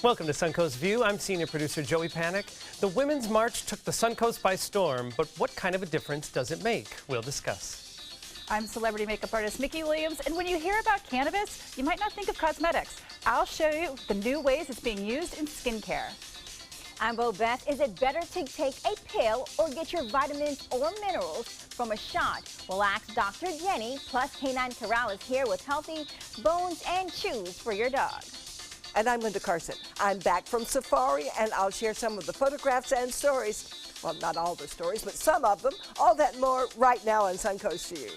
Welcome to Suncoast View. I'm senior producer Joey Panic. The Women's March took the Suncoast by storm, but what kind of a difference does it make? We'll discuss. I'm celebrity makeup artist Mickey Williams, and when you hear about cannabis, you might not think of cosmetics. I'll show you the new ways it's being used in skincare. I'm Beth. Is it better to take a pill or get your vitamins or minerals from a shot? We'll ask Dr. Jenny, plus Canine Corral is here with healthy bones and chews for your dog. And I'm Linda Carson. I'm back from safari, and I'll share some of the photographs and stories. Well, not all the stories, but some of them. All that and more right now on Suncoast View.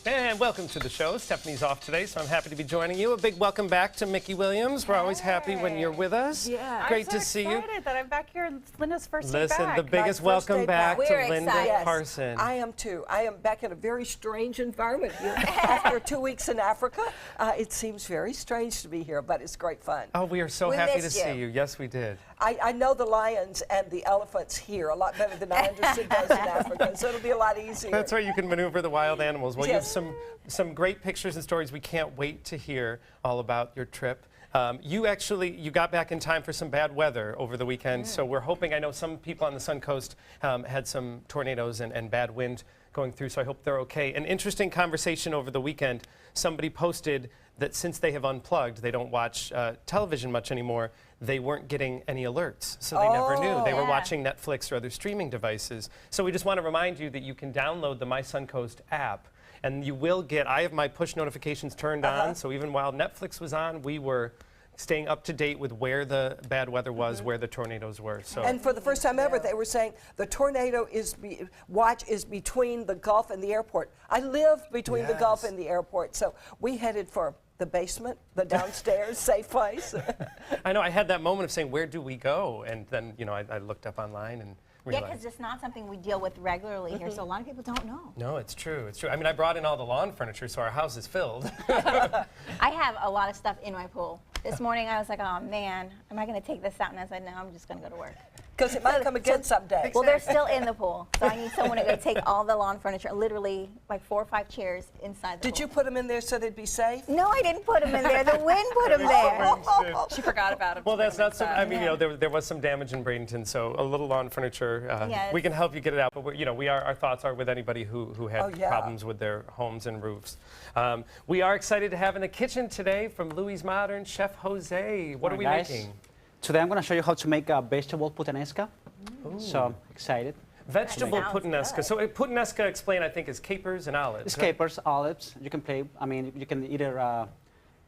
And welcome to the show. Stephanie's off today, so I'm happy to be joining you. A big welcome back to Mickey Williams. We're always happy when you're with us. Yeah. Great to see you. I'm so excited that I'm back here in Linda's first day back. Listen, the biggest welcome back to Linda Carson. I am too. I am back in a very strange environment here. After 2 weeks in Africa, it seems very strange to be here, but it's great fun. Oh, we are so happy to see you. Yes, we did. I know the lions and the elephants here a lot better than I understood those in Africa, so it'll be a lot easier. That's right, you can maneuver the wild animals. Well, yes. You have some great pictures and stories. We can't wait to hear all about your trip. You got back in time for some bad weather over the weekend, so we're hoping, I know some people on the Suncoast had some tornadoes and bad wind going through, so I hope they're okay. An interesting conversation over the weekend. Somebody posted that since they have unplugged, they don't watch television much anymore, they weren't getting any alerts, so they never knew. They were watching Netflix or other streaming devices. So we just want to remind you that you can download the My Suncoast app, and you will get, I have my push notifications turned on, so even while Netflix was on, we were staying up to date with where the bad weather was, where the tornadoes were. So. And for the first time ever, they were saying the tornado watch is between the Gulf and the airport. I live between the Gulf and the airport, so we headed for the basement, the downstairs, safe place. I know, I had that moment of saying, where do we go? And then, you know, I looked up online and realized. Yeah, because it's not something we deal with regularly here, so a lot of people don't know. No, it's true, it's true. I mean, I brought in all the lawn furniture, so our house is filled. I have a lot of stuff in my pool. This morning I was like, oh man, am I going to take this out? And I said, no, I'm just going to go to work. Because it might come again someday. Well, they're still in the pool, so I need someone to go take all the lawn furniture, literally like 4 or 5 chairs inside the pool. Did you put them in there so they'd be safe? No, I didn't put them in there. The wind put them there. She forgot about them. Well, that's not so. I mean, you know, there was some damage in Bradenton, so a little lawn furniture. We can help you get it out, but our thoughts are with anybody who had problems with their homes and roofs. We are excited to have in the kitchen today from Louis Modern Chef Jose. What are we making? Today I'm going to show you how to make a vegetable puttanesca. So I'm excited. Vegetable puttanesca. So puttanesca, explain, I think, is capers and olives. It's capers, olives. You can play. I mean, you can either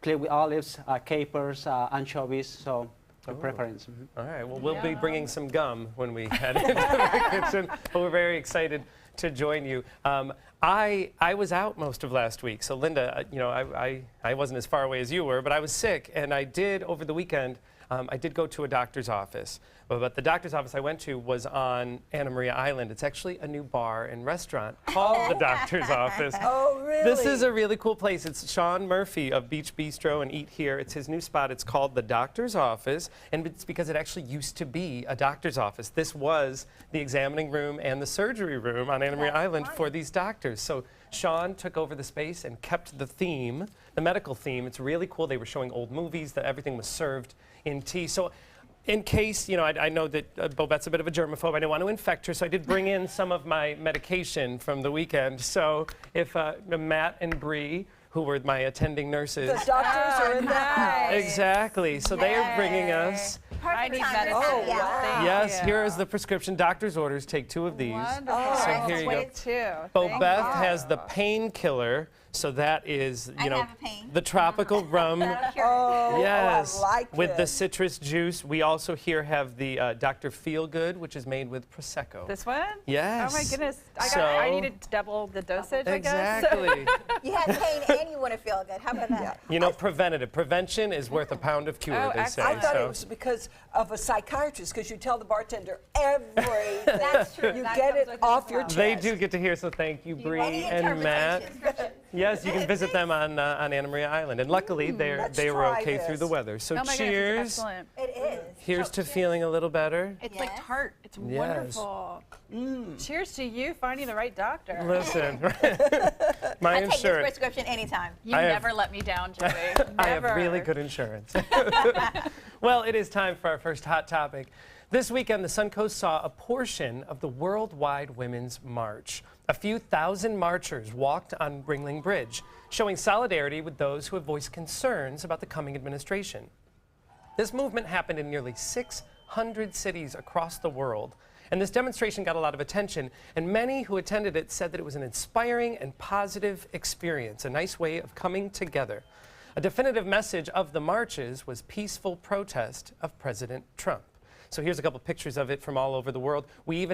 play with olives, capers, anchovies. So your preference. All right. Well, we'll be bringing some gum when we head into the kitchen. But we're very excited to join you. I was out most of last week. So Linda, you know, I wasn't as far away as you were, but I was sick, and I did over the weekend. I did go to a doctor's office, but the doctor's office I went to was on Anna Maria Island. It's actually a new bar and restaurant called the Doctor's Office. Oh, really? This is a really cool place. It's Sean Murphy of Beach Bistro and Eat Here. It's his new spot. It's called the Doctor's Office, and it's because it actually used to be a doctor's office. This was the examining room and the surgery room on Anna Maria Island for these doctors. So Sean took over the space and kept the theme, the medical theme. It's really cool. They were showing old movies, that everything was served in tea. So in case, you know, I know that Bobette's a bit of a germaphobe. I didn't want to infect her, so I did bring in some of my medication from the weekend. So if Matt and Bree, who were my attending nurses. The doctors are in the house. Exactly. So they are bringing us. I need medicine. Oh, wow. Yes, here is the prescription. Doctor's orders. Take 2 of these. Wonderful. So here you go. Bobette has the painkiller. So that is, you know, the tropical rum. Yes, I like with the this. citrus juice. We also here have the Dr. Feelgood, which is made with Prosecco. This one? Yes. Oh my goodness. So, I needed to double the dosage, I guess. Exactly. You have pain and you want to feel good. How about that? You know, preventative. Prevention is worth a pound of cure, they say. I thought so. it was because of a psychiatrist, because you tell the bartender everything. That's true. You get it off your chest. They do get to hear, so thank you, Bree and Matt. Yes, you can visit them on Anna Maria Island. And luckily, they were okay through the weather. So oh my cheers. goodness, it's excellent. It is. Here's to feeling a little better. It's Yes. like tart. It's Yes. wonderful. Cheers to you finding the right doctor. Listen, my I take this insurance. prescription anytime. You I have- never let me down, Joey. I have Never. really good insurance. Well, it is time for our first hot topic. This weekend, the Suncoast saw a portion of the Worldwide Women's March. A few thousand marchers walked on Ringling Bridge, showing solidarity with those who have voiced concerns about the coming administration. This movement happened in nearly 600 cities across the world, and this demonstration got a lot of attention, and many who attended it said that it was an inspiring and positive experience, a nice way of coming together. A definitive message of the marches was peaceful protest of President Trump. So here's a couple pictures of it from all over the world. We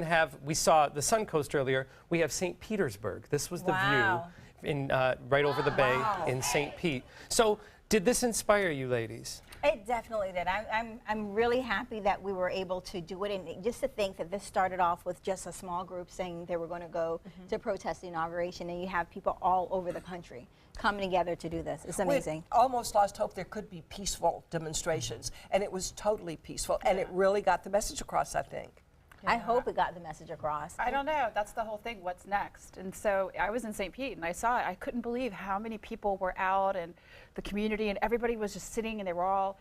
saw the Suncoast earlier. We have St. Petersburg. This was the Wow. view in right over the bay in St. Pete. So did this inspire you, ladies? It definitely did. I'm really happy that we were able to do it, and just to think that this started off with just a small group saying they were going to go to protest the inauguration, and you have people all over the country coming together to do this. It's amazing. We almost lost hope there could be peaceful demonstrations, and it was totally peaceful, and it really got the message across, I think. I hope it got the message across. I don't know. That's the whole thing. What's next? And so I was in St. Pete and I saw it. I couldn't believe how many people were out and the community, and everybody was just sitting, and they were all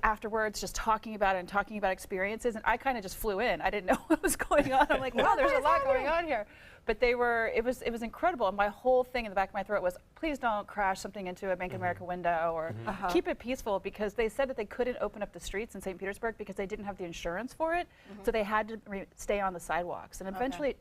afterwards just talking about it and talking about experiences. And I kind of just flew in. I didn't know what was going on. I'm like, wow, there's a lot going on here. But it was incredible. And my whole thing in the back of my throat was, please don't crash something into a Bank of America window, or keep it peaceful, because they said that they couldn't open up the streets in St. Petersburg because they didn't have the insurance for it. So they had to stay on the sidewalks. And eventually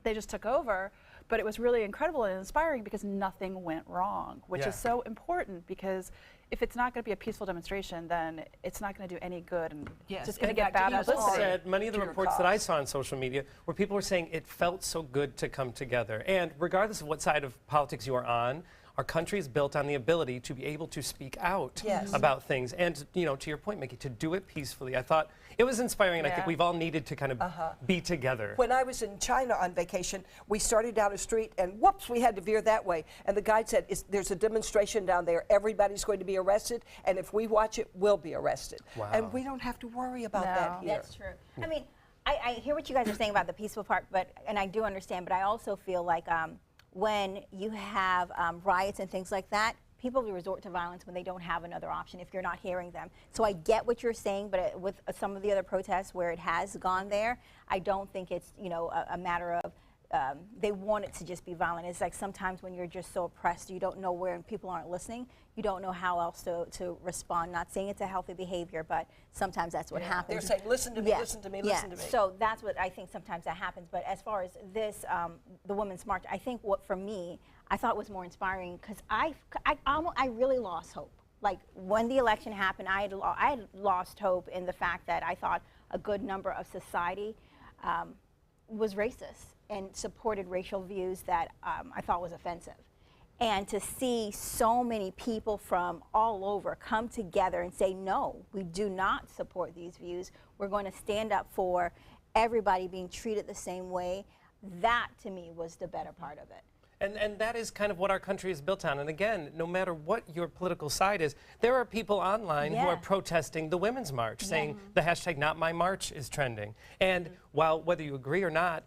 they just took over. But it was really incredible and inspiring because nothing went wrong, which is so important, because if it's not going to be a peaceful demonstration, then it's not going to do any good, and Yes, just going to in get fact, bad it was publicity. Said many of the to your reports that I cause. saw on social media where people were saying it felt so good to come together. And regardless of what side of politics you are on, our country is built on the ability to be able to speak out Yes. about things, and to your point, Mickey, to do it peacefully. I thought it was inspiring, and I think Yeah. we've all needed to kind of be together. When I was in China on vacation, we started down a street, and whoops, we had to veer that way. And the guide said, there's a demonstration down there. Everybody's going to be arrested, and if we watch it, we'll be arrested. Wow. And we don't have to worry about that No. here. That's true. I mean, I hear what you guys are saying about the peaceful part, and I do understand, but I also feel like when you have riots and things like that, people will resort to violence when they don't have another option if you're not hearing them. So I get what you're saying, but with some of the other protests where it has gone there, I don't think it's a matter of they want it to just be violent. It's like sometimes when you're just so oppressed, you don't know where, and people aren't listening, you don't know how else to respond. Not saying it's a healthy behavior, but sometimes that's what happens. They're saying, listen to me, Yeah. listen to me, Yeah. listen to me. So that's what I think sometimes that happens. But as far as this, the Women's March, I think what for me, I thought was more inspiring, because I really lost hope. Like when the election happened, I had lost hope in the fact that I thought a good number of society was racist and supported racial views that I thought was offensive. And to see so many people from all over come together and say, no, we do not support these views. We're going to stand up for everybody being treated the same way. That, to me, was the better part of it. And that is kind of what our country is built on. And again, no matter what your political side is, there are people online who are Yeah. protesting the Women's March, saying the hashtag #NotMyMarch is trending. And while whether you agree or not,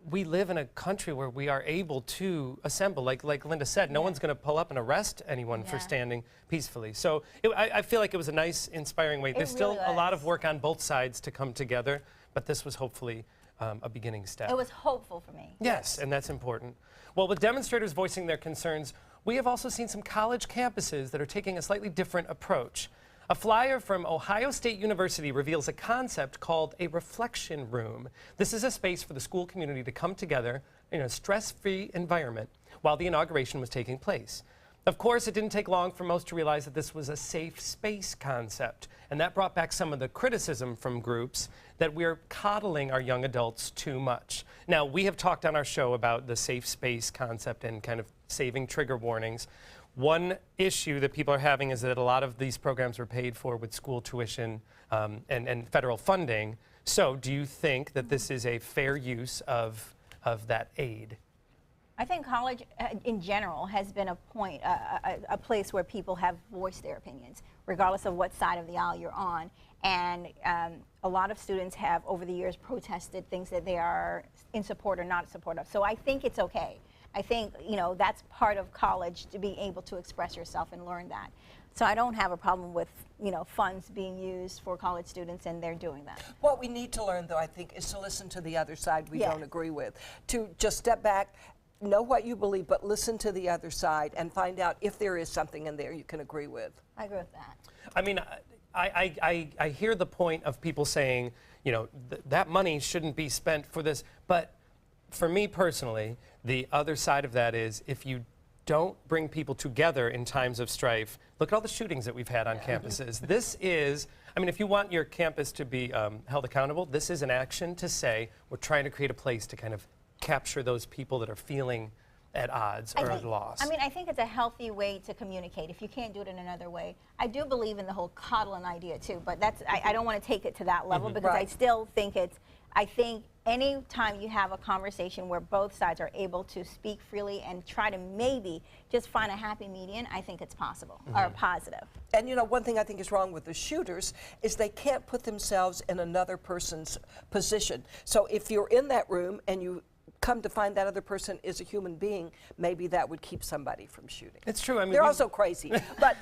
we live in a country where we are able to assemble. Like Linda said, no one's going to pull up and arrest anyone for Yeah. standing peacefully. So I feel like it was a nice, inspiring way. There's still really a lot was. of work on both sides to come together, but this was hopefully a beginning step. It was hopeful for me. Yes, and that's important. Well, with demonstrators voicing their concerns, we have also seen some college campuses that are taking a slightly different approach. A flyer from Ohio State University reveals a concept called a reflection room. This is a space for the school community to come together in a stress-free environment while the inauguration was taking place. Of course, it didn't take long for most to realize that this was a safe space concept, and that brought back some of the criticism from groups that we're coddling our young adults too much. Now, we have talked on our show about the safe space concept and kind of saving trigger warnings. One issue that people are having is that a lot of these programs were paid for with school tuition and federal funding. So do you think that this is a fair use of that aid? I think college in general has been a place where people have voiced their opinions, regardless of what side of the aisle you're on. And a lot of students have, over the years, protested things that they are in support or not in support of. So I think it's okay. I think, that's part of college, to be able to express yourself and learn that. So I don't have a problem with, funds being used for college students, and they're doing that. What we need to learn, though, I think, is to listen to the other side we Yes. don't agree with. To just step back, know what you believe, but listen to the other side and find out if there is something in there you can agree with. I agree with that. I mean, I hear the point of people saying, that money shouldn't be spent for this. But for me personally, the other side of that is, if you don't bring people together in times of strife, look at all the shootings that we've had on campuses. This is, if you want your campus to be held accountable, this is an action to say, we're trying to create a place to kind of capture those people that are feeling at odds or at loss. I think it's a healthy way to communicate if you can't do it in another way. I do believe in the whole coddling idea too, but I don't want to take it to that level because I still think I think any time you have a conversation where both sides are able to speak freely and try to maybe just find a happy median, I think it's possible or positive. And one thing I think is wrong with the shooters is they can't put themselves in another person's position. So if you're in that room and you come to find that other person is a human being, maybe that would keep somebody from shooting. It's true. They're also crazy, but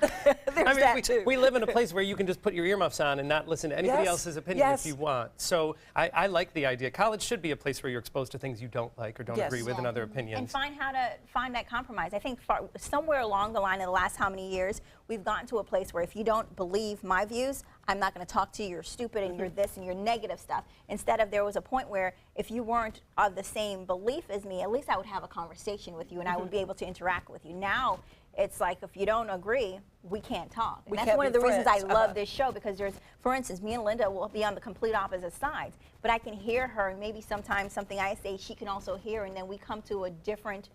there's that too. We live in a place where you can just put your earmuffs on and not listen to anybody Yes, else's opinion yes. if you want. So I like the idea. College should be a place where you're exposed to things you don't like or don't Yes. agree with and other opinions. And find how to find that compromise. I think somewhere along the line in the last how many years, we've gotten to a place where if you don't believe my views, I'm not going to talk to you, you're stupid and you're this and you're negative stuff. Instead of, there was a point where if you weren't of the same belief as me, at least I would have a conversation with you and I would be able to interact with you. Now, it's like if you don't agree, we can't talk. And that's can't one of be the reasons I friends. love this show, because there's, for instance, me and Linda will be on the complete opposite sides, but I can hear her, and maybe sometimes something I say she can also hear, and then we come to a different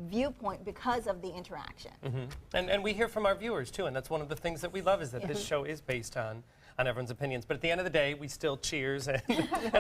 viewpoint because of the interaction. And we hear from our viewers too, and that's one of the things that we love, is that this show is based on everyone's opinions. But at the end of the day, we still cheers and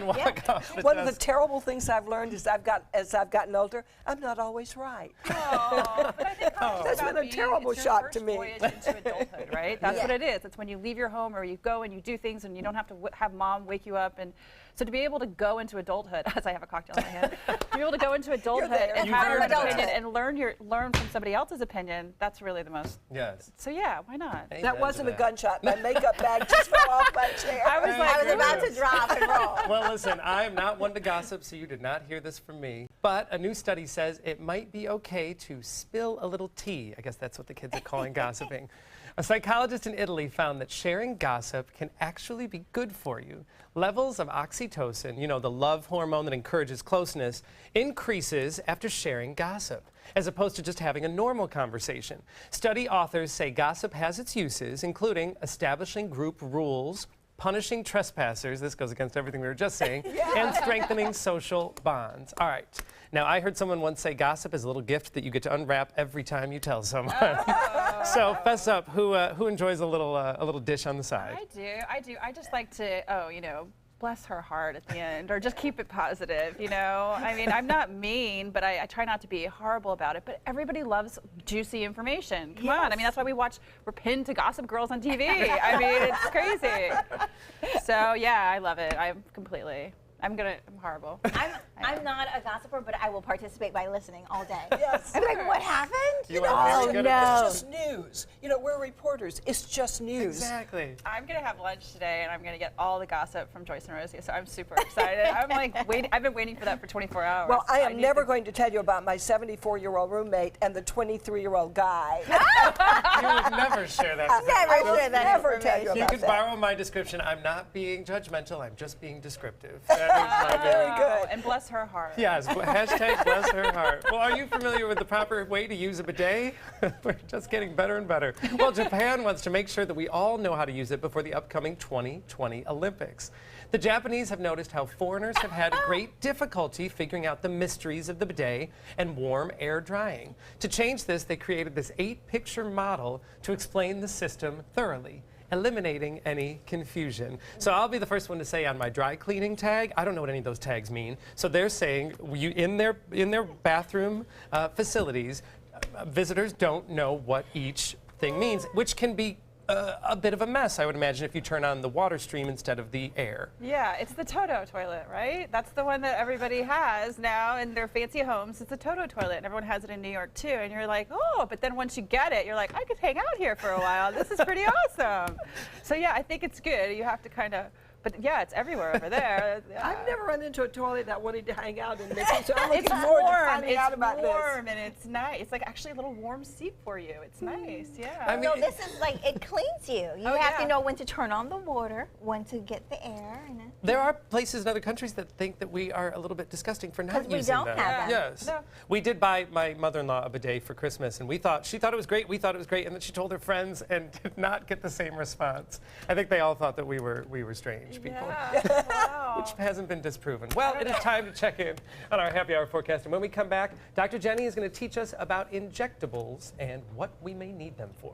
walk off. the One of the desk. terrible things I've learned is as I've gotten older, I'm not always right. Oh, but I think college is That's about been a being- terrible it's your shock first to me. voyage into adulthood, right? That's what it is. It's when you leave your home or you go and you do things and you don't have to have mom wake you up. And so to be able to go into adulthood, as I have a cocktail in my hand, to be able to go into adulthood there. and You have your learned own that. opinion and learn from somebody else's opinion, that's really the most. Yes. So yeah, why not? Amen That to wasn't a that. gunshot. My makeup bag just fell off my chair. I was like, I was about to drop and roll. Well, listen, I'm not one to gossip, so you did not hear this from me. But a new study says it might be okay to spill a little tea. I guess that's what the kids are calling gossiping. A psychologist in Italy found that sharing gossip can actually be good for you. Levels of oxytocin, the love hormone that encourages closeness, increases after sharing gossip, as opposed to just having a normal conversation. Study authors say gossip has its uses, including establishing group rules, punishing trespassers, this goes against everything we were just saying, and strengthening social bonds. All right. Now, I heard someone once say gossip is a little gift that you get to unwrap every time you tell someone. So, fess up, who enjoys a little dish on the side? I do. I just like to, bless her heart at the end, or just keep it positive, I'm not mean, but I try not to be horrible about it. But everybody loves juicy information. Come on. That's why we're pinned to Gossip Girls on TV. It's crazy. So yeah, I love it. I'm horrible. I'm not a gossiper, but I will participate by listening all day. Yes. I'm like, what happened? You are very good at It's just news. We're reporters. It's just news. Exactly. I'm gonna have lunch today, and I'm gonna get all the gossip from Joyce and Rosie. So I'm super excited. I'm like waiting. I've been waiting for that for 24 hours. Well, I am need never to- going to tell you about my 74-year-old roommate and the 23-year-old guy. You would never share that. Never will share that never tell you information. You about could that. borrow my description. I'm not being judgmental. I'm just being descriptive. That is my Very Wow, good. And bless her heart. Yes, hashtag bless her heart. Well, are you familiar with the proper way to use a bidet? We're just getting better and better. Well, Japan wants to make sure that we all know how to use it before the upcoming 2020 Olympics. The Japanese have noticed how foreigners have had great difficulty figuring out the mysteries of the bidet and warm air drying. To change this, they created this 8-picture model to explain the system thoroughly, eliminating any confusion. So I'll be the first one to say on my dry cleaning tag, I don't know what any of those tags mean. So they're saying in their bathroom facilities, visitors don't know what each thing means, which can be a bit of a mess, I would imagine, if you turn on the water stream instead of the air. Yeah, it's the Toto toilet, right? That's the one that everybody has now in their fancy homes. It's a Toto toilet, and everyone has it in New York too. And you're like, oh, but then once you get it, you're like, I could hang out here for a while. This is pretty awesome. So yeah, I think it's good. You have to kind of, but yeah, it's everywhere over there. I've never run into a toilet that wanted to hang out in Mickey, so I'm It's looking forward to warm. finding out about It's this. warm and it's nice. It's like actually a little warm seat for you. It's nice. Yeah. I mean, No, this is like, it cleans you. You Oh, have yeah. to know when to turn on the water, when to get the air. there are places in other countries that think that we are a little bit disgusting for not 'Cause we using don't them. have them. Yes. No. We did buy my mother-in-law a bidet for Christmas, and she thought it was great, we thought it was great, and then she told her friends and did not get the same response. I think they all thought that we were strange people. Yeah. Wow. Which hasn't been disproven. Well, it is time to check in on our happy hour forecast. And when we come back, Dr. Jenny is going to teach us about injectables and what we may need them for.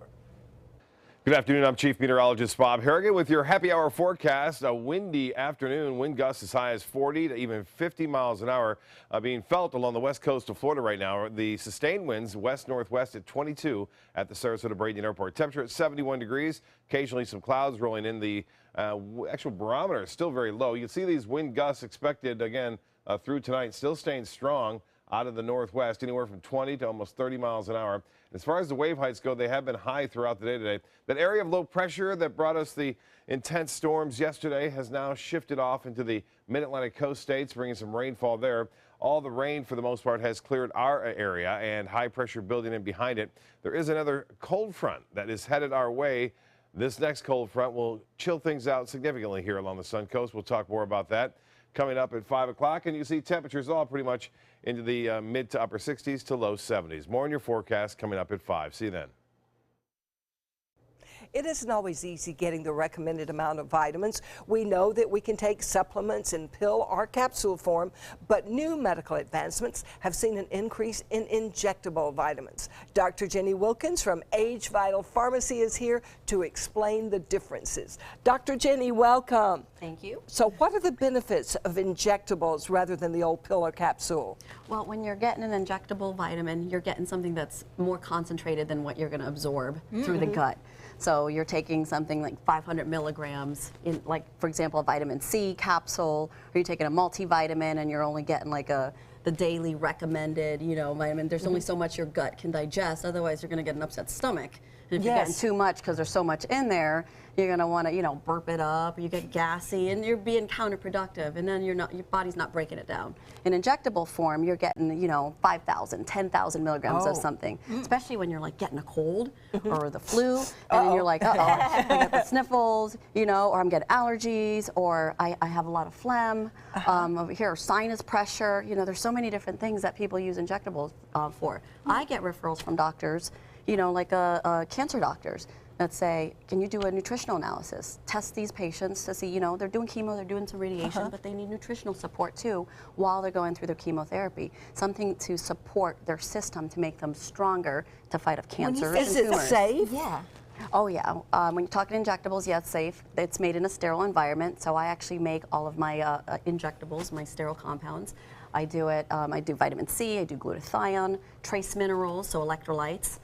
Good afternoon. I'm Chief Meteorologist Bob Harrigan with your happy hour forecast. A windy afternoon, wind gusts as high as 40 to even 50 miles an hour being felt along the west coast of Florida right now. The sustained winds west-northwest at 22 at the Sarasota-Bradenton Airport. Temperature at 71 degrees. Occasionally some clouds rolling in. The actual barometer is still very low. You can see these wind gusts expected again through tonight, still staying strong out of the northwest, anywhere from 20 to almost 30 miles an hour. As far as the wave heights go, they have been high throughout the day today. That area of low pressure that brought us the intense storms yesterday has now shifted off into the mid-Atlantic coast states, bringing some rainfall there. All the rain, for the most part, has cleared our area, and high pressure building in behind it. There is another cold front that is headed our way. This next cold front will chill things out significantly here along the Suncoast. We'll talk more about that coming up at 5 o'clock, and you see temperatures all pretty much into the mid to upper 60s to low 70s. More in your forecast coming up at 5. See you then. It isn't always easy getting the recommended amount of vitamins. We know that we can take supplements in pill or capsule form, but new medical advancements have seen an increase in injectable vitamins. Dr. Jenny Wilkins from Age Vital Pharmacy is here to explain the differences. Dr. Jenny, welcome. Thank you. So what are the benefits of injectables rather than the old pill or capsule? Well, when you're getting an injectable vitamin, you're getting something that's more concentrated than what you're going to absorb through the gut. So you're taking something like 500 milligrams in, like, for example, a vitamin C capsule, or you're taking a multivitamin and you're only getting like the daily recommended, vitamin. There's only so much your gut can digest. Otherwise, you're going to get an upset stomach. And if you're getting too much because there's so much in there, you're going to want to, burp it up, or you get gassy, and you're being counterproductive, and then your body's not breaking it down. In injectable form, you're getting, 5,000, 10,000 milligrams of something, especially when you're like getting a cold or the flu, and then you're like, I got the sniffles, or I'm getting allergies, or I have a lot of phlegm over here, or sinus pressure. There's so many different things that people use injectables for. I get referrals from doctors, like cancer doctors, that say, can you do a nutritional analysis? Test these patients to see, they're doing chemo, they're doing some radiation, but they need nutritional support too while they're going through their chemotherapy. Something to support their system to make them stronger to fight off cancers and tumors. Is it safe? Yeah. Oh yeah, when you're talking injectables, yeah, it's safe. It's made in a sterile environment, so I actually make all of my injectables, my sterile compounds. I do vitamin C, I do glutathione, trace minerals, so electrolytes.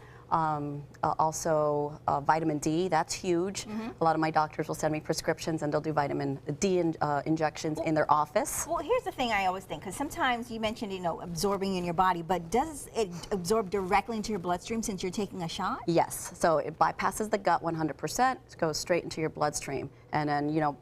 Also vitamin D, that's huge. A lot of my doctors will send me prescriptions and they'll do vitamin D injections in their office. Well, here's the thing I always think, because sometimes you mentioned, absorbing in your body, but does it absorb directly into your bloodstream since you're taking a shot? Yes, so it bypasses the gut 100%, it goes straight into your bloodstream. And then,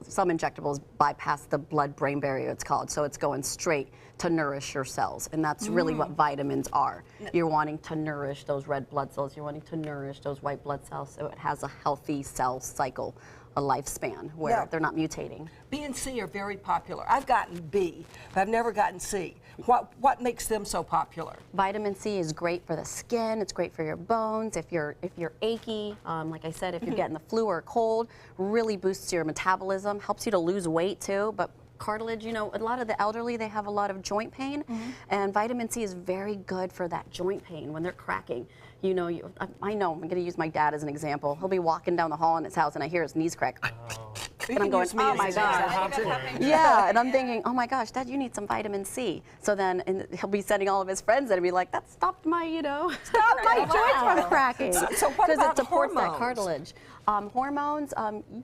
some injectables bypass the blood-brain barrier, it's called, so it's going straight to nourish your cells, and that's really what vitamins are. You're wanting to nourish those red blood cells, you're wanting to nourish those white blood cells, so it has a healthy cell cycle, a lifespan, where they're not mutating. B and C are very popular. I've gotten B, but I've never gotten C. What makes them so popular? Vitamin C is great for the skin, it's great for your bones. If you're achy, like I said, if you're getting the flu or a cold, really boosts your metabolism, helps you to lose weight too. But cartilage, a lot of the elderly, they have a lot of joint pain, and vitamin C is very good for that joint pain when they're cracking. I know, I'm going to use my dad as an example. He'll be walking down the hall in his house and I hear his knees crack. You And I'm can going, use me oh as my an gosh. example. Yeah, and I'm thinking, oh my gosh, Dad, you need some vitamin C. So then he'll be sending all of his friends and be like, that stopped my, stopped my joints from cracking. So what Because about it supports that hormones? cartilage. Hormones,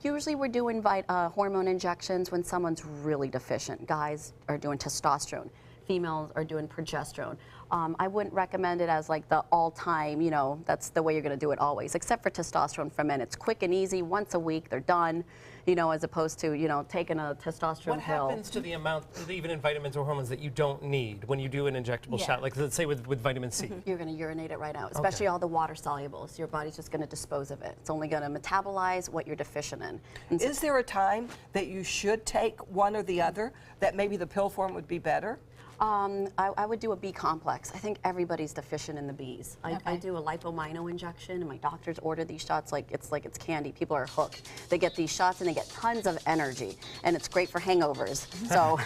usually we're doing hormone injections when someone's really deficient. Guys are doing testosterone. Females are doing progesterone. I wouldn't recommend it as like the all-time, that's the way you're going to do it always, except for testosterone for men. It's quick and easy. Once a week, they're done, as opposed to, taking a testosterone What pill. happens to the amount, even in vitamins or hormones, that you don't need when you do an injectable shot? Like, let's say with vitamin C. You're going to urinate it right out, especially all the water solubles. Your body's just going to dispose of it. It's only going to metabolize what you're deficient in. And Is there a time that you should take one or the other, that maybe the pill form would be better? I would do a B complex. I think everybody's deficient in the Bs. I do a lipomino injection, and my doctors order these shots like it's candy. People are hooked. They get these shots and they get tons of energy, and it's great for hangovers. So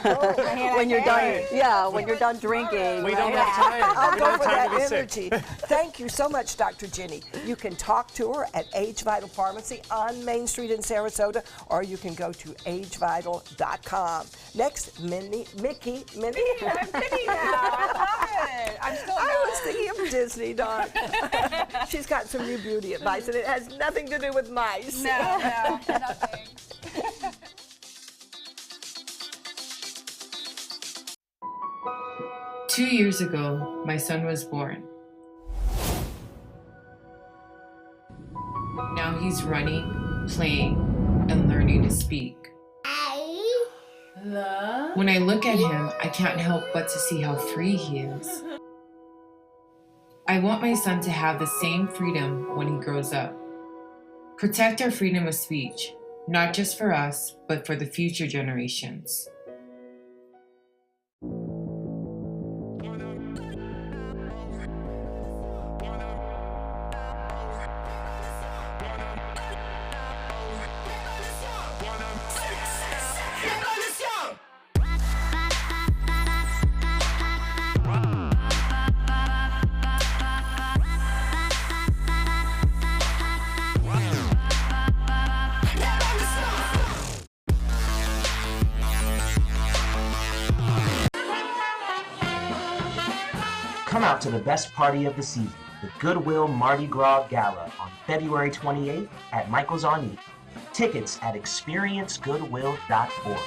when you're done, when you're done drinking, We don't have time. I'll We go don't for have time that to be sick. energy. Thank you so much, Dr. Jenny. You can talk to her at Age Vital Pharmacy on Main Street in Sarasota, or you can go to agevital.com. Next, Mickey. I'm Minnie now. I love it. I'm still I was thinking of Disney, Dawn. She's got some new beauty advice, and it has nothing to do with mice. No, nothing. 2 years ago, my son was born. Now he's running, playing, and learning to speak. When I look at him, I can't help but to see how free he is. I want my son to have the same freedom when he grows up. Protect our freedom of speech, not just for us, but for the future generations. Come out to the best party of the season, the Goodwill Mardi Gras Gala on February 28th at Michael's on E. Tickets at experiencegoodwill.org.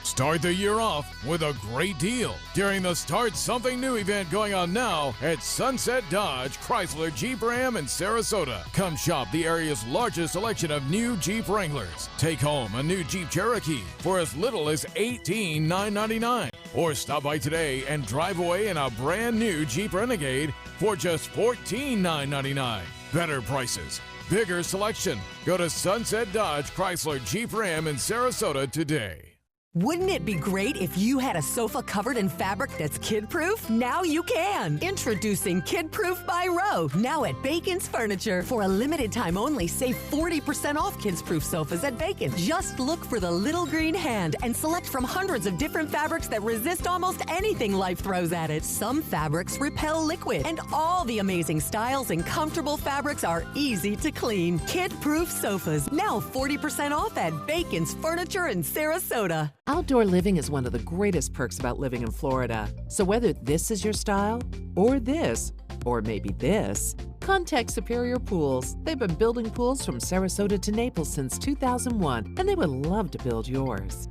Start the year off with a great deal during the Start Something New event going on now at Sunset Dodge, Chrysler, Jeep Ram in Sarasota. Come shop the area's largest selection of new Jeep Wranglers. Take home a new Jeep Cherokee for as little as $18,999. Or stop by today and drive away in a brand new Jeep Renegade for just $14,999. Better prices, bigger selection. Go to Sunset Dodge, Chrysler, Jeep Ram in Sarasota today. Wouldn't it be great if you had a sofa covered in fabric that's kid-proof? Now you can! Introducing Kid-Proof by Row, now at Bacon's Furniture. For a limited time only, save 40% off Kids-Proof sofas at Bacon. Just look for the little green hand and select from hundreds of different fabrics that resist almost anything life throws at it. Some fabrics repel liquid, and all the amazing styles and comfortable fabrics are easy to clean. Kid-Proof sofas, now 40% off at Bacon's Furniture in Sarasota. Outdoor living is one of the greatest perks about living in Florida. So whether this is your style, or this, or maybe this, contact Superior Pools. They've been building pools from Sarasota to Naples since 2001, and they would love to build yours.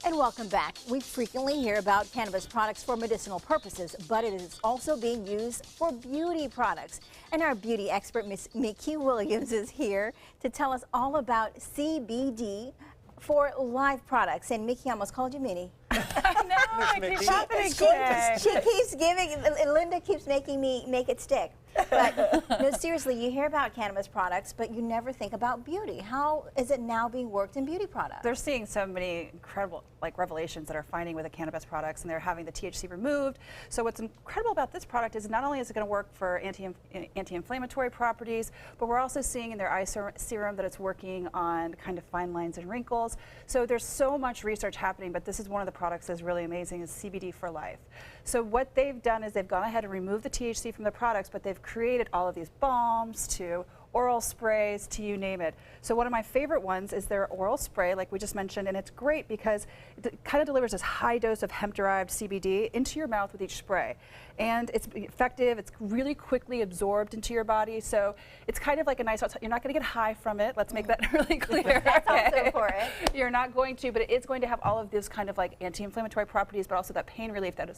And welcome back. We frequently hear about cannabis products for medicinal purposes, but it is also being used for beauty products. And our beauty expert, Miss Mickey Williams, is here to tell us all about CBD for live products. And Mickey, I almost called you Minnie. I know, it keeps happening today. She keeps giving, Linda keeps making me make it stick. But no, seriously, you hear about cannabis products, but you never think about beauty. How is it now being worked in beauty products? They're seeing so many incredible revelations that are finding with the cannabis products, and they're having the THC removed. So what's incredible about this product is not only is it going to work for anti-inflammatory properties, but we're also seeing in their eye serum that it's working on kind of fine lines and wrinkles. So there's so much research happening, but this is one of the products that's really amazing, is CBD for life. So what they've done is they've gone ahead and removed the THC from the products, but they've created all of these balms to oral sprays to you name it. So one of my favorite ones is their oral spray, like we just mentioned, and it's great because it kind of delivers this high dose of hemp-derived CBD into your mouth with each spray. And it's effective, it's really quickly absorbed into your body, so it's kind of like a nice, you're not going to get high from it, let's make that really clear. That's also important. You're not going to, but it is going to have all of this kind of like anti-inflammatory properties, but also that pain relief that is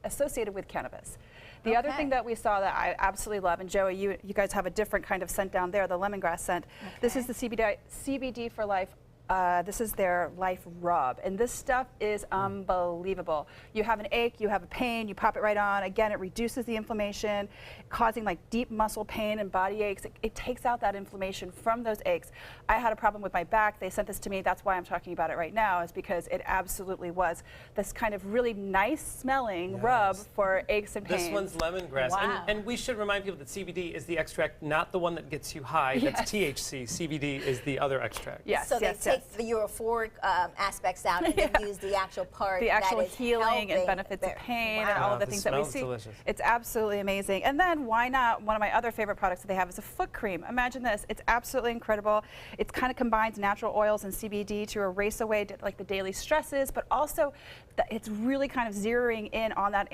associated with cannabis. The other thing that we saw that I absolutely love, and Joey, you guys have a different kind of scent down there, the lemongrass scent. This is the CBD for Life. This is their Life Rub, and this stuff is unbelievable. You have an ache, you have a pain, you pop it right on. Again, it reduces the inflammation, causing like deep muscle pain and body aches. It takes out that inflammation from those aches. I had a problem with my back. They sent this to me. That's why I'm talking about it right now, is because it absolutely was this kind of really nice smelling rub for aches and pains. This one's lemongrass. Wow. And we should remind people that CBD is the extract, not the one that gets you high. That's THC. CBD is the other extract. Yes, so they take the euphoric aspects out and then use the actual part the actual that is healing and benefits of pain and all of the things that we see. Delicious. It's absolutely amazing. And then why not, one of my other favorite products that they have is a foot cream. Imagine this, it's absolutely incredible. It kind of combines natural oils and CBD to erase away like the daily stresses, but also it's really kind of zeroing in on that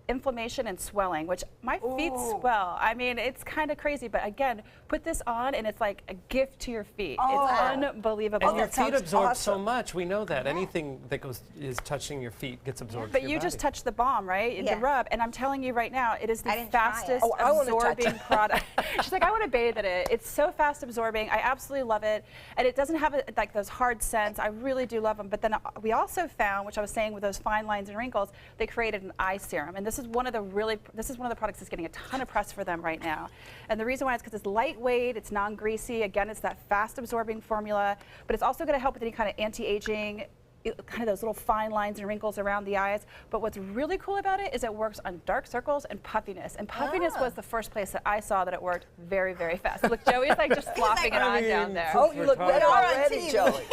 inflammation and swelling, which my feet swell. I mean, it's kind of crazy, but again, put this on and it's like a gift to your feet. It's unbelievable. And your feet absorb so much. We know that. Anything that is touching your feet gets absorbed. But you just touched the balm, right? The rub. And I'm telling you right now, it is the fastest absorbing product. She's like, I want to bathe in it. It's so fast absorbing. I absolutely love it. And it doesn't have like those hard scents. I really do love them. But then we also found, which I was saying with those fine lines and wrinkles, they created an eye serum. And this is one of the products that's getting a ton of press for them right now. And the reason why is because it's lightweight, it's non-greasy. Again, it's that fast absorbing formula, but it's also going to help with any kind of anti-aging, kind of those little fine lines and wrinkles around the eyes. But what's really cool about it is it works on dark circles and puffiness. And puffiness was the first place that I saw that it worked very, very fast. Look, Joey's like just flopping it on down there. Oh, you look better already, Joey.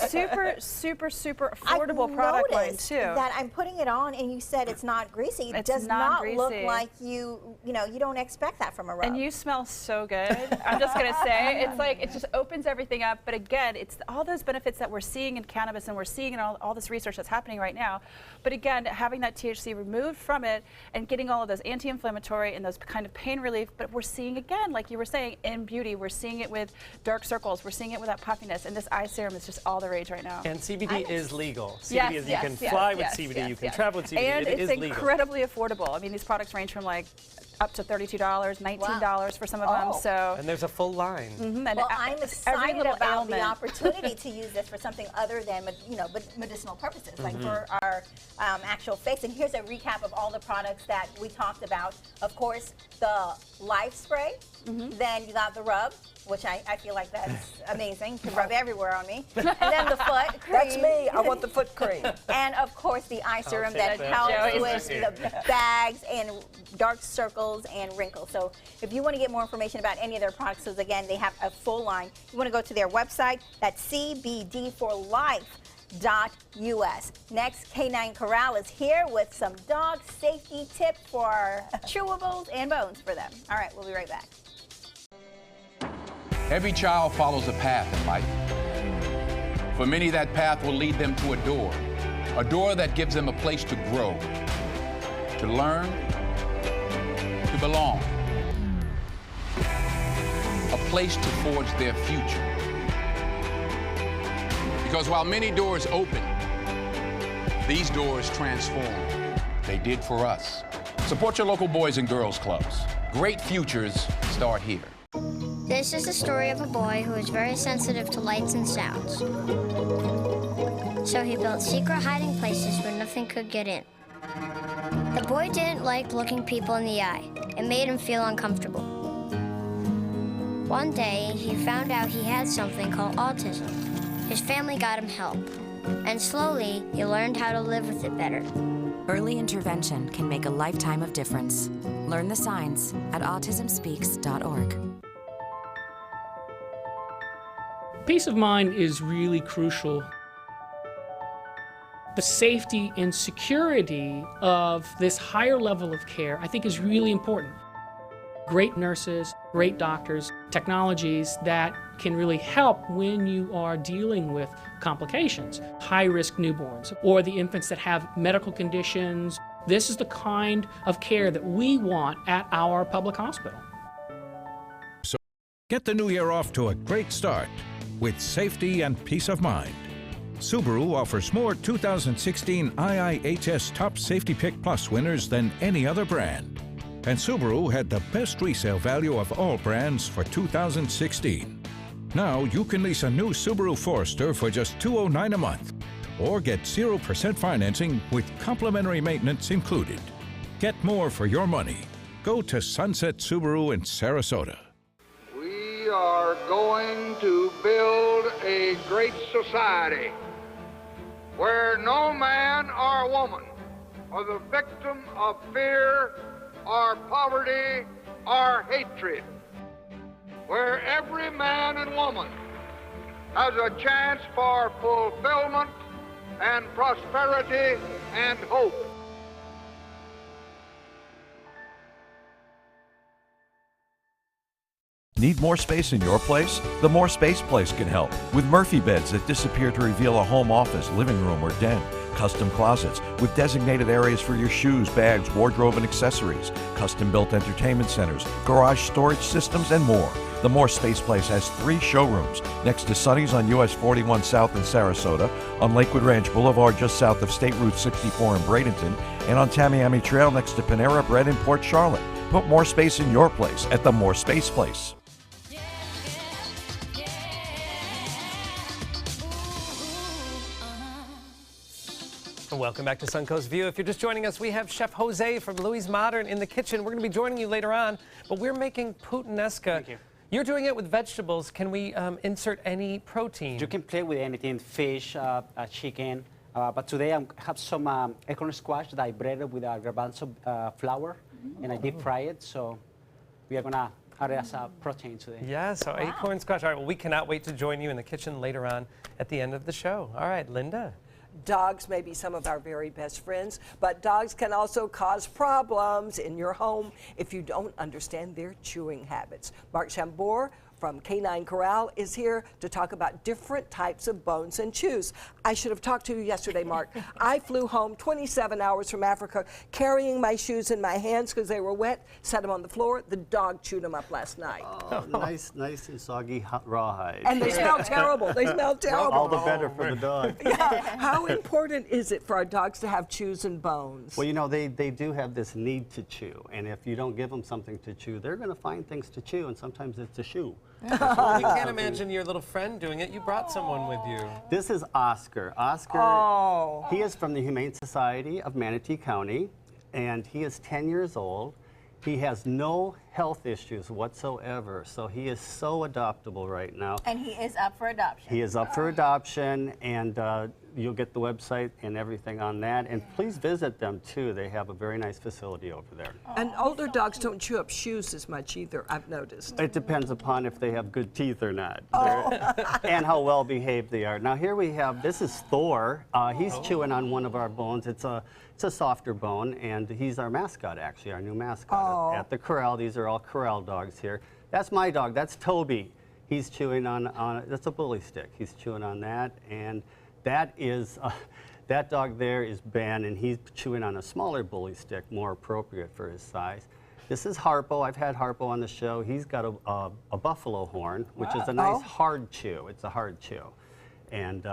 Super, super, super affordable product line too. That I'm putting it on, and you said it's not greasy. It does not look like you don't expect that from a rub. And you smell so good. I'm just gonna say, it's like it just opens everything up. But again, it's all those benefits that we're seeing in cannabis and we're seeing in all this research that's happening right now. But again, having that THC removed from it and getting all of those anti-inflammatory and those kind of pain relief, but we're seeing again, like you were saying, in beauty, we're seeing it with dark circles, we're seeing it with that puffiness, and this eye serum is just all the rage right now. And CBD is legal. CBD is, you can fly with CBD, you can travel with CBD, and it is it's legal. incredibly affordable. I mean, these products range from like up to $32, $19 for some of them. So, and there's a full line. Well, I'm excited about the opportunity to use this for something other than medicinal purposes, like for our actual face. And here's a recap of all the products that we talked about. Of course, the Life Spray. Then you got the rub, which I feel like that's amazing to rub everywhere on me. And then the foot cream. That's me. I want the foot cream. And of course the eye serum that helps with the bags and dark circles and wrinkles. So if you want to get more information about any of their products, because again, they have a full line, you want to go to their website. That's cbdforlife.us. Next, K9 Corral is here with some dog safety tips for chewables and bones for them. All right, we'll be right back. Every child follows a path in life. For many, that path will lead them to a door that gives them a place to grow, to learn, to belong, a place to forge their future. Because while many doors open, these doors transform. They did for us. Support your local Boys and Girls Clubs. Great futures start here. This is the story of a boy who is very sensitive to lights and sounds. So he built secret hiding places where nothing could get in. The boy didn't like looking people in the eye. It made him feel uncomfortable. One day, he found out he had something called autism. His family got him help. And slowly, he learned how to live with it better. Early intervention can make a lifetime of difference. Learn the signs at autismspeaks.org. Peace of mind is really crucial. The safety and security of this higher level of care, I think, is really important. Great nurses, great doctors, technologies that can really help when you are dealing with complications, high-risk newborns, or the infants that have medical conditions. This is the kind of care that we want at our public hospital. So get the new year off to a great start with safety and peace of mind. Subaru offers more 2016 IIHS Top Safety Pick Plus winners than any other brand. And Subaru had the best resale value of all brands for 2016. Now you can lease a new Subaru Forester for just $209 a month, or get 0% financing with complimentary maintenance included. Get more for your money. Go to Sunset Subaru in Sarasota. We are going to build a great society where no man or woman are the victim of fear or poverty or hatred, where every man and woman has a chance for fulfillment and prosperity and hope. Need more space in your place? The More Space Place can help with Murphy beds that disappear to reveal a home office, living room, or den. Custom closets with designated areas for your shoes, bags, wardrobe, and accessories. Custom-built entertainment centers, garage storage systems, and more. The More Space Place has 3 showrooms next to Sonny's on US 41 South in Sarasota, on Lakewood Ranch Boulevard just south of State Route 64 in Bradenton, and on Tamiami Trail next to Panera Bread in Port Charlotte. Put more space in your place at the More Space Place. Welcome back to Suncoast View. If you're just joining us, we have Chef Jose from Louis Modern in the kitchen. We're going to be joining you later on, but we're making puttanesca. Thank you. You're doing it with vegetables. Can we insert any protein? You can play with anything, fish, chicken. But today I have some acorn squash that I breaded with garbanzo flour, and I deep fry it. So we are going to add it as a protein today. Yeah, so acorn squash. All right, well, we cannot wait to join you in the kitchen later on at the end of the show. All right, Linda. Dogs may be some of our very best friends, but dogs can also cause problems in your home if you don't understand their chewing habits. Mark Chambord from Canine Corral is here to talk about different types of bones and chews. I should have talked to you yesterday, Mark. I flew home 27 hours from Africa carrying my shoes in my hands because they were wet, set them on the floor. The dog chewed them up last night. Oh, nice and soggy rawhide. And they smell terrible. They smell terrible. All the better for the dog. Yeah. How important is it for our dogs to have chews and bones? Well, you know, they do have this need to chew. And if you don't give them something to chew, they're going to find things to chew, and sometimes it's a shoe. We can't imagine your little friend doing it. You brought someone with you. This is Oscar. Oscar, he is from the Humane Society of Manatee County, and he is 10 years old. He has no health issues whatsoever, so he is so adoptable right now. And he is up for adoption. He is up for adoption, and you'll get the website and everything on that. And please visit them, too. They have a very nice facility over there. And older dogs don't chew up shoes as much either, I've noticed. It depends upon if they have good teeth or not, and how well behaved they are. Now here we have, this is Thor. He's chewing on one of our bones. It's a softer bone, and he's our mascot, actually, our new mascot at the corral. These are all corral dogs here. That's my dog. That's Toby. He's chewing on that's a bully stick. He's chewing on that, and that is that dog there is Ben, and he's chewing on a smaller bully stick, more appropriate for his size. This is Harpo. I've had Harpo on the show. He's got a buffalo horn, which is a nice hard chew. It's a hard chew, and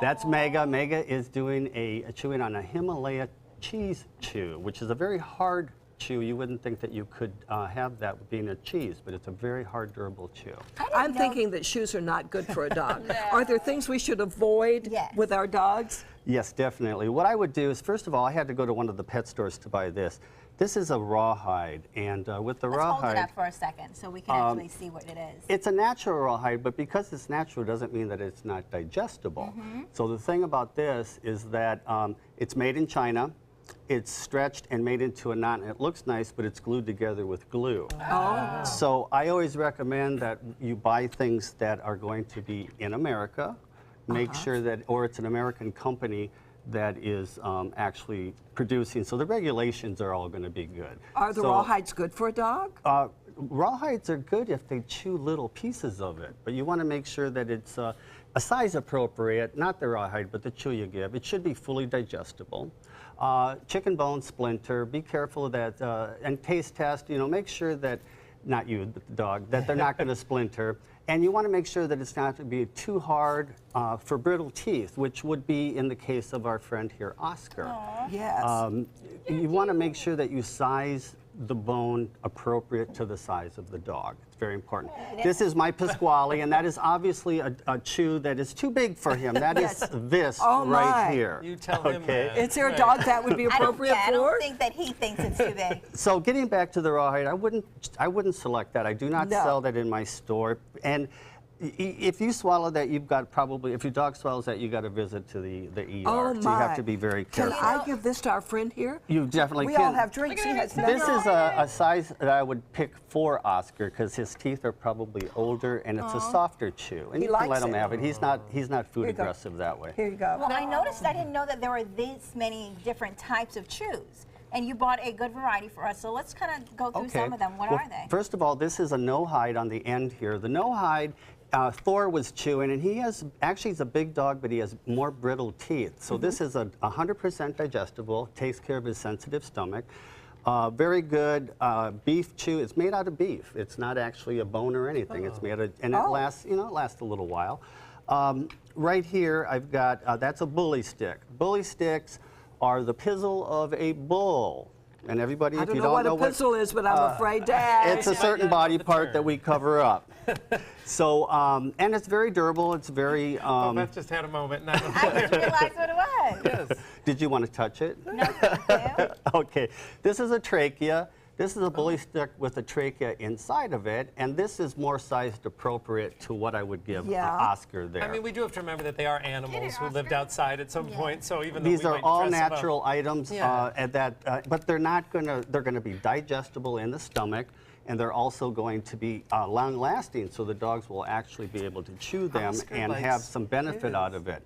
that's Mega. Mega is doing chewing on a Himalaya cheese chew, which is a very hard chew. You wouldn't think that you could have that being a cheese, but it's a very hard, durable chew. I'm thinking that shoes are not good for a dog. Are there things we should avoid with our dogs? Yes, definitely. What I would do is, first of all, I had to go to one of the pet stores to buy this. This is a rawhide, and with the rawhide... Let's hold it up for a second so we can actually see what it is. It's a natural rawhide, but because it's natural doesn't mean that it's not digestible. So the thing about this is that it's made in China. It's stretched and made into a knot, and it looks nice, but it's glued together with glue. So I always recommend that you buy things that are going to be in America. Make sure that, or it's an American company that is actually producing. So the regulations are all going to be good. Are the rawhides good for a dog? rawhides are good if they chew little pieces of it, but you want to make sure that it's a size appropriate, not the rawhide, but the chew you give. It should be fully digestible. Chicken bone splinter, be careful of that, and taste test, make sure that, not you, but the dog, that they're not going to splinter. And you want to make sure that it's not going to be too hard for brittle teeth, which would be in the case of our friend here, Oscar. Aww. Yes. You want to make sure that you size the bone appropriate to the size of the dog. It's very important. This is my Pasquale, and that is obviously a chew that is too big for him. That is this right here. You tell him that. Is there a dog that would be appropriate I don't think that he thinks it's too big. So getting back to the rawhide, I wouldn't select that. I do not sell that in my store. And if you swallow that, you've got probably, if your dog swallows that, you got to visit to the ER. Oh my. So you have to be very careful. Can I give this to our friend here? You definitely we can. We all have drinks. He has this is a size that I would pick for Oscar because his teeth are probably older and it's a softer chew. And He you can likes let him it. have it. He's not food aggressive that way. Here you go. Well, I noticed, I didn't know that there were this many different types of chews. And you bought a good variety for us, so let's kind of go through some of them. What are they? First of all, this is a no-hide on the end here. The no-hide, Thor was chewing, and he's a big dog, but he has more brittle teeth. So this is 100% digestible, takes care of his sensitive stomach. Very good beef chew. It's made out of beef. It's not actually a bone or anything. It's made of, and it lasts, it lasts a little while. Right here, I've got, that's a bully stick. Bully sticks are the pizzle of a bull. And everybody, if you don't know what a pizzle is, but I'm afraid to ask. It's a certain body part that we cover up. So, and it's very durable. It's very. Beth just had a moment. I didn't realize what it was. Yes. Did you want to touch it? No, thank you. Okay. This is a trachea. This is a bully stick with a trachea inside of it, and this is more sized appropriate to what I would give Oscar there. I mean, we do have to remember that they are animals who lived outside at some point, so even though these we are might all dress them up- natural items, but they're not gonna. They're gonna be digestible in the stomach, and they're also going to be long-lasting, so the dogs will actually be able to chew them and have some benefit out of it.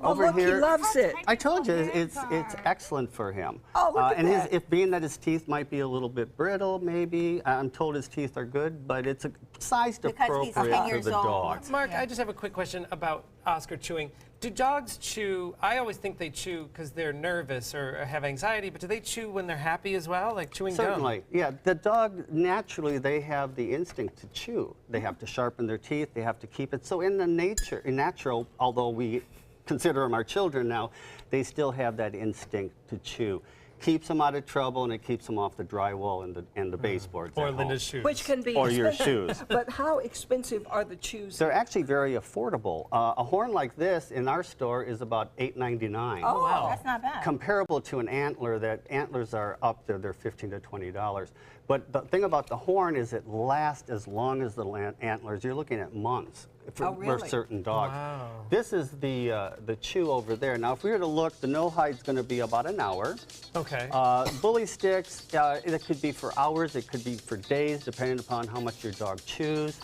Look, he loves it. I told you, it's excellent for him. Oh, look at and that. if being that his teeth might be a little bit brittle, maybe I'm told his teeth are good, but it's sized appropriate for the dog. Mark, I just have a quick question about Oscar chewing. Do dogs chew? I always think they chew because they're nervous or have anxiety, but do they chew when they're happy as well, like chewing gum? Certainly, yeah. The dog, naturally, they have the instinct to chew. They have to sharpen their teeth. They have to keep it. So in natural, although we consider them our children now, they still have that instinct to chew. Keeps them out of trouble, and it keeps them off the drywall and the baseboards. Or at Linda's home. shoes. Which can be or your expensive. shoes. But how expensive are the chews? They're actually very affordable. A horn like this in our store is about $8.99. Oh, wow. That's not bad. Comparable to an antler, that antlers are up there, they're $15 to $20. But the thing about the horn is it lasts as long as the antlers. You're looking at months for certain dogs. Wow. This is the chew over there. Now, if we were to look, the no-hide's going to be about an hour. Okay. Bully sticks, it could be for hours, it could be for days, depending upon how much your dog chews.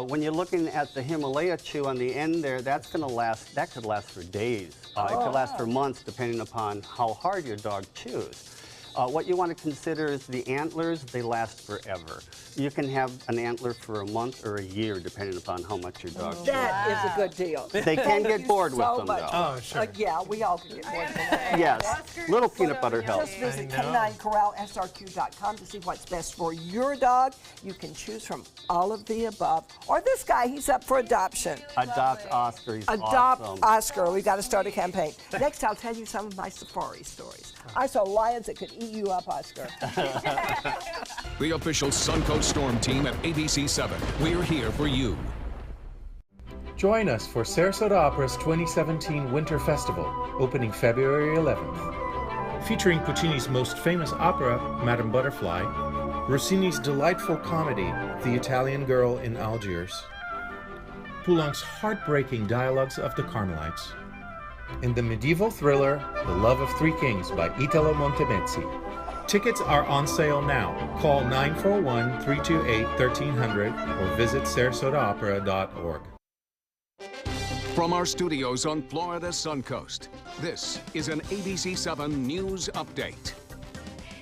When you're looking at the Himalaya chew on the end there, that's going to last. That could last for days. It could last for months, depending upon how hard your dog chews. What you want to consider is the antlers. They last forever. You can have an antler for a month or a year, depending upon how much your dog chews. That is a good deal. They can get bored with them, though. Oh, sure. Yeah, we all can get bored with them. Yes, little peanut butter helps. Just visit caninecorralsrq.com to see what's best for your dog. You can choose from all of the above. Or this guy, he's up for adoption. Adopt Oscar. He's Adopt awesome. Oscar. We've got to start a campaign. Next, I'll tell you some of my safari stories. I saw lions that could eat you up, Oscar. The official Suncoast Storm team at ABC7. We're here for you. Join us for Sarasota Opera's 2017 Winter Festival, opening February 11th. Featuring Puccini's most famous opera, Madame Butterfly, Rossini's delightful comedy, The Italian Girl in Algiers, Poulenc's heartbreaking dialogues of the Carmelites, and the medieval thriller, The Love of Three Kings by Italo Montemezzi. Tickets are on sale now. Call 941-328-1300 or visit sarasotaopera.org. From our studios on Florida's Suncoast, this is an ABC7 News Update.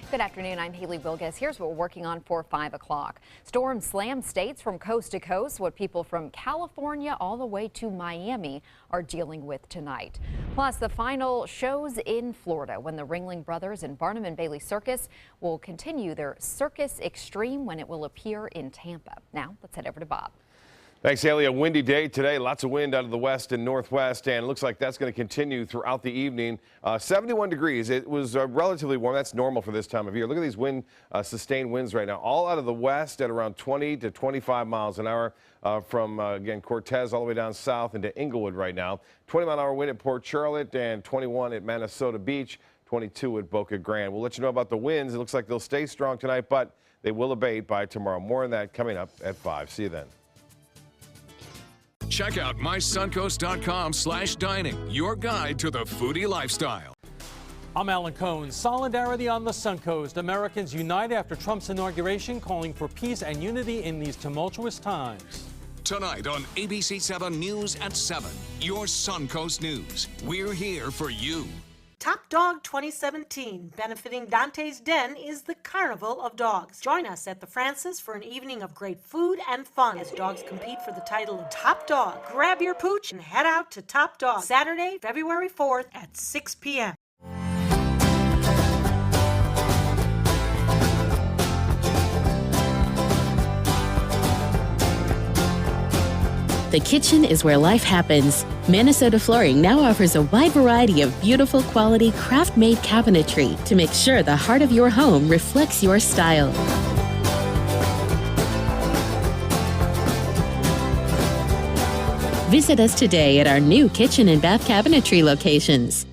Good afternoon, I'm Haley Wilgus. Here's what we're working on for 5 o'clock. Storm slammed states from coast to coast, what people from California all the way to Miami are dealing with tonight. Plus, the final shows in Florida when the Ringling Brothers and Barnum and Bailey Circus will continue their Circus Extreme when it will appear in Tampa. Now, let's head over to Bob. Thanks, Haley. A windy day today. Lots of wind out of the west and northwest, and it looks like that's going to continue throughout the evening. 71 degrees. It was relatively warm. That's normal for this time of year. Look at these sustained winds right now. All out of the west at around 20 to 25 miles an hour from, again, Cortez all the way down south into Inglewood right now. 20-mile-an-hour wind at Port Charlotte and 21 at Minnesota Beach, 22 at Boca Grande. We'll let you know about the winds. It looks like they'll stay strong tonight, but they will abate by tomorrow. More on that coming up at 5. See you then. Check out mysuncoast.com/dining, your guide to the foodie lifestyle. I'm Alan Cohn. Solidarity on the Suncoast. Americans unite after Trump's inauguration, calling for peace and unity in these tumultuous times. Tonight on ABC 7 News at 7, your Suncoast News. We're here for you. Top Dog 2017, benefiting Dante's Den, is the Carnival of Dogs. Join us at the Francis for an evening of great food and fun as dogs compete for the title of Top Dog. Grab your pooch and head out to Top Dog Saturday, February 4th at 6 p.m. The kitchen is where life happens. Minnesota Flooring now offers a wide variety of beautiful quality craft-made cabinetry to make sure the heart of your home reflects your style. Visit us today at our new kitchen and bath cabinetry locations.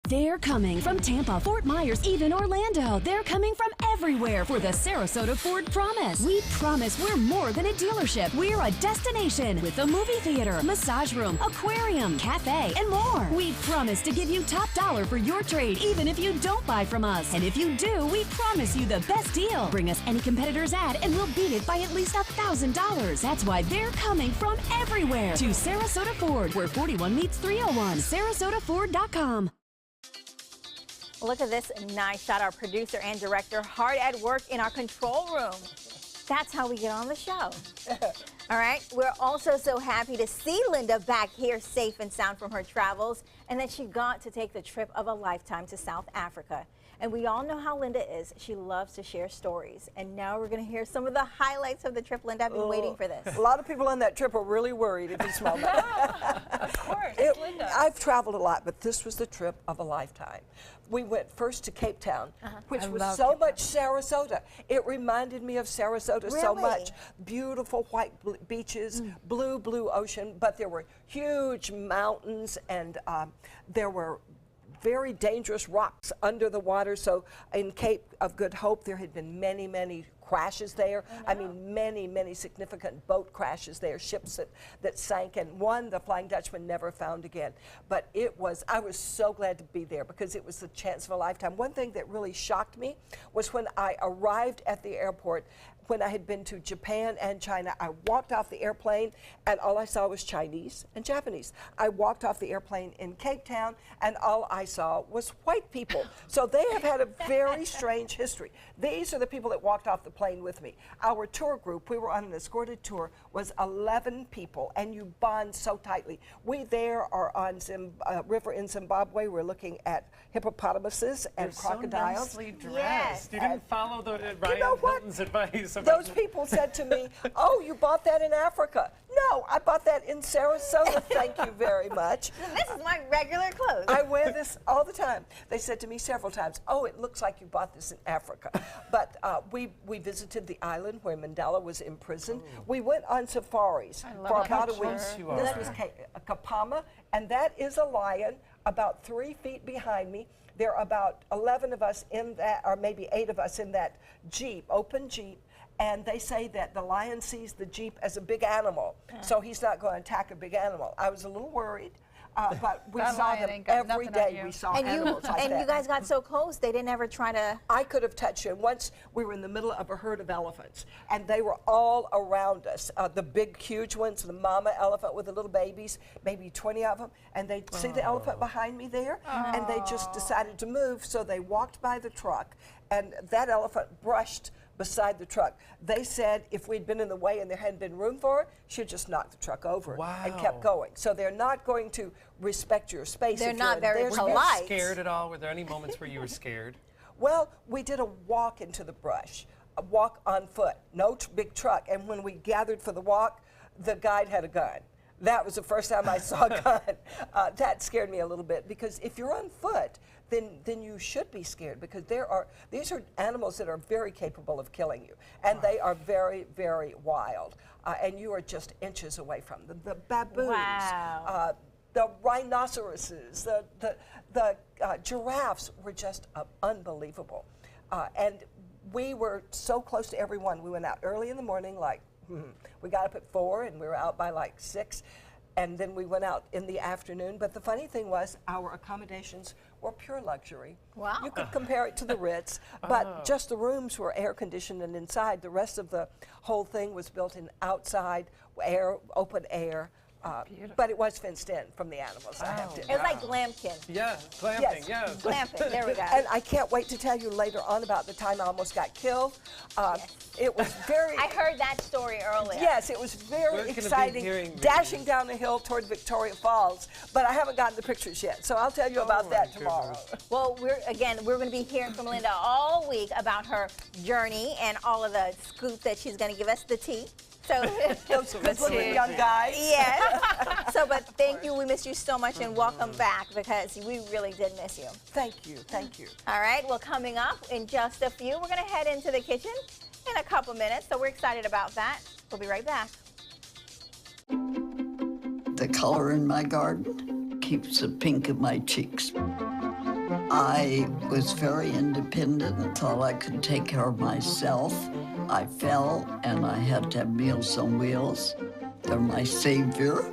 They're coming from Tampa, Fort Myers, even Orlando. They're coming from everywhere for the Sarasota Ford Promise. We promise we're more than a dealership. We're a destination with a movie theater, massage room, aquarium, cafe, and more. We promise to give you top dollar for your trade, even if you don't buy from us. And if you do, we promise you the best deal. Bring us any competitor's ad and we'll beat it by at least $1,000. That's why they're coming from everywhere to Sarasota Ford, where 41 meets 301. SarasotaFord.com. Look at this nice shot. Our producer and director hard at work in our control room. That's how we get on the show. All right. We're also so happy to see Linda back here safe and sound from her travels, and that she got to take the trip of a lifetime to South Africa. And we all know how Linda is. She loves to share stories. And now we're going to hear some of the highlights of the trip. Linda, I've been waiting for this. A lot of people on that trip are really worried if you smell that. Of course, Linda. I've traveled a lot, but this was the trip of a lifetime. We went first to Cape Town, which was so much Sarasota. It reminded me of Sarasota so much. Beautiful white beaches, blue ocean, but there were huge mountains, and there were very dangerous rocks under the water. So in Cape of Good Hope, there had been many crashes there. I mean, many significant boat crashes there, ships that sank, and one, the Flying Dutchman, never found again. But I was so glad to be there because it was the chance of a lifetime. One thing that really shocked me was when I arrived at the airport, when I had been to Japan and China, I walked off the airplane and all I saw was Chinese and Japanese. I walked off the airplane in Cape Town and all I saw was white people. So they have had a very strange history. These are the people that walked off the plane with me. Our tour group, we were on an escorted tour, was 11 people, and you bond so tightly. We there are on river in Zimbabwe. We're looking at hippopotamuses and crocodiles. So nicely dressed. Yes. You didn't follow Ryan Hilton's advice. Those people said to me, "Oh, you bought that in Africa." No, I bought that in Sarasota. Thank you very much. This is my regular clothes. I wear this all the time. They said to me several times, "Oh, it looks like you bought this in Africa." But we visited the island where Mandela was imprisoned. We went on safaris for about a week. This was Kapama, and that is a lion about 3 feet behind me. There are about 11 of us in that, or maybe 8 of us in that Jeep, open Jeep. And they say that the lion sees the Jeep as a big animal, so he's not going to attack a big animal. I was a little worried. But we That saw lion them ain't got every nothing on day. you. We saw And animals like that. you guys got so close, they didn't ever try to. I could have touched you. Once we were in the middle of a herd of elephants, and they were all around us. The big, huge ones, the mama elephant with the little babies, maybe 20 of them, and they'd see the elephant behind me there, and they just decided to move, so they walked by the truck, and that elephant brushed beside the truck. They said if we'd been in the way and there hadn't been room for it, she'd just knocked the truck over and kept going. So they're not going to respect your space. They're if not you're in very their polite. Were space. you scared at all? Were there any moments where you were scared? Well, we did a walk into the brush, a walk on foot, no big truck. And when we gathered for the walk, the guide had a gun. That was the first time I saw a gun. That scared me a little bit, because if you're on foot, then you should be scared, because these are animals that are very capable of killing you, and they are very, very wild, and you are just inches away from them. The baboons, the rhinoceroses, the giraffes were just unbelievable, and we were so close to everyone. We went out early in the morning, we got up at 4 and we were out by like 6. And then we went out in the afternoon. But the funny thing was, our accommodations were pure luxury. Wow. You could compare it to the Ritz, but just the rooms were air conditioned and inside. The rest of the whole thing was built in outside air, open air. But it was fenced in from the animals, I have to. It was like glamping. Yeah, glamping, yes. Glamping, there we go. And I can't wait to tell you later on about the time I almost got killed. It was very... I heard that story earlier. Yes, it was very exciting, dashing down the hill toward Victoria Falls, but I haven't gotten the pictures yet, so I'll tell you about that tomorrow. Well, we're going to be hearing from Linda all week about her journey and all of the scoop that she's going to give us, the tea. So, those little young guys. Yeah. So, but thank you. We missed you so much, and welcome back, because we really did miss you. Thank you. Thank you. All right. Well, coming up in just a few, we're going to head into the kitchen in a couple minutes. So we're excited about that. We'll be right back. The color in my garden keeps the pink in my cheeks. I was very independent and thought I could take care of myself. I fell and I had to have Meals on Wheels. They're my savior.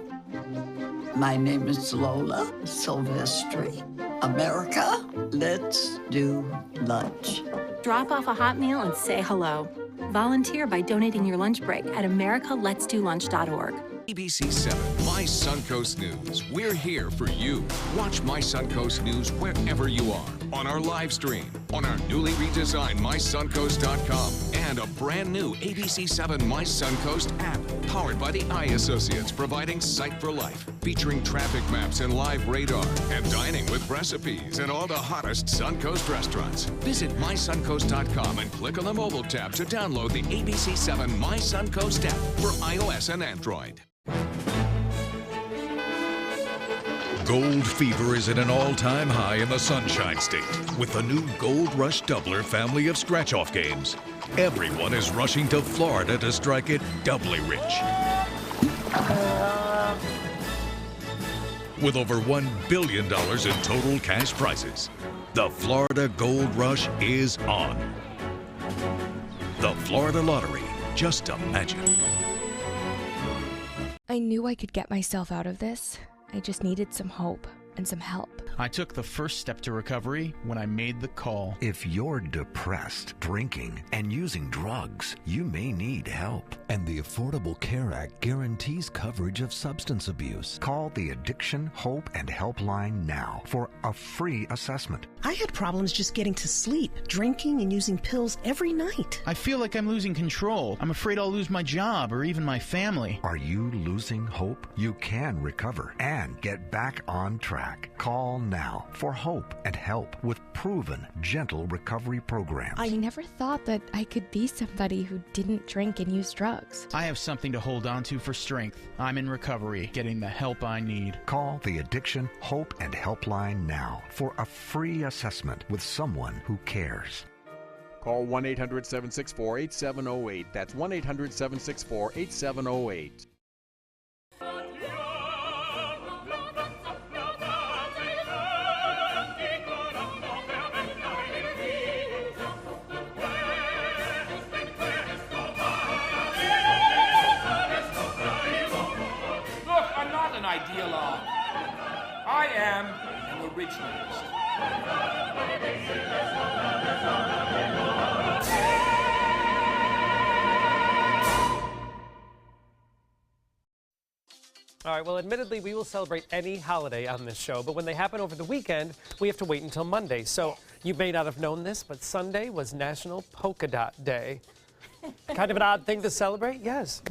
My name is Lola Silvestri. America, let's do lunch. Drop off a hot meal and say hello. Volunteer by donating your lunch break at americaletsdolunch.org. ABC 7, My Suncoast News. We're here for you. Watch My Suncoast News wherever you are. On our live stream, on our newly redesigned MySuncoast.com, and a brand new ABC 7 My Suncoast app, powered by the Eye Associates, providing sight for life, featuring traffic maps and live radar, and dining with recipes and all the hottest Suncoast restaurants. Visit MySuncoast.com and click on the mobile tab to download the ABC 7 My Suncoast app for iOS and Android. Gold fever is at an all-time high in the Sunshine State with the new Gold Rush Doubler family of scratch-off games. Everyone is rushing to Florida to strike it doubly rich. With over $1 billion in total cash prizes, the Florida Gold Rush is on. The Florida Lottery. Just imagine. I knew I could get myself out of this. I just needed some hope and some help. I took the first step to recovery when I made the call. If you're depressed, drinking, and using drugs, you may need help. And the Affordable Care Act guarantees coverage of substance abuse. Call the Addiction, Hope, and Helpline now for a free assessment. I had problems just getting to sleep, drinking and using pills every night. I feel like I'm losing control. I'm afraid I'll lose my job or even my family. Are you losing hope? You can recover and get back on track. Call now for hope and help with proven, gentle recovery programs. I never thought that I could be somebody who didn't drink and use drugs. I have something to hold on to for strength. I'm in recovery, getting the help I need. Call the Addiction, Hope, and Helpline now for a free assessment with someone who cares. Call 1-800-764-8708. That's 1-800-764-8708. Ideologue. I am an originalist. All right, well, admittedly, we will celebrate any holiday on this show, but when they happen over the weekend, we have to wait until Monday. So you may not have known this, but Sunday was National Polka Dot Day. Kind of an odd thing to celebrate, yes.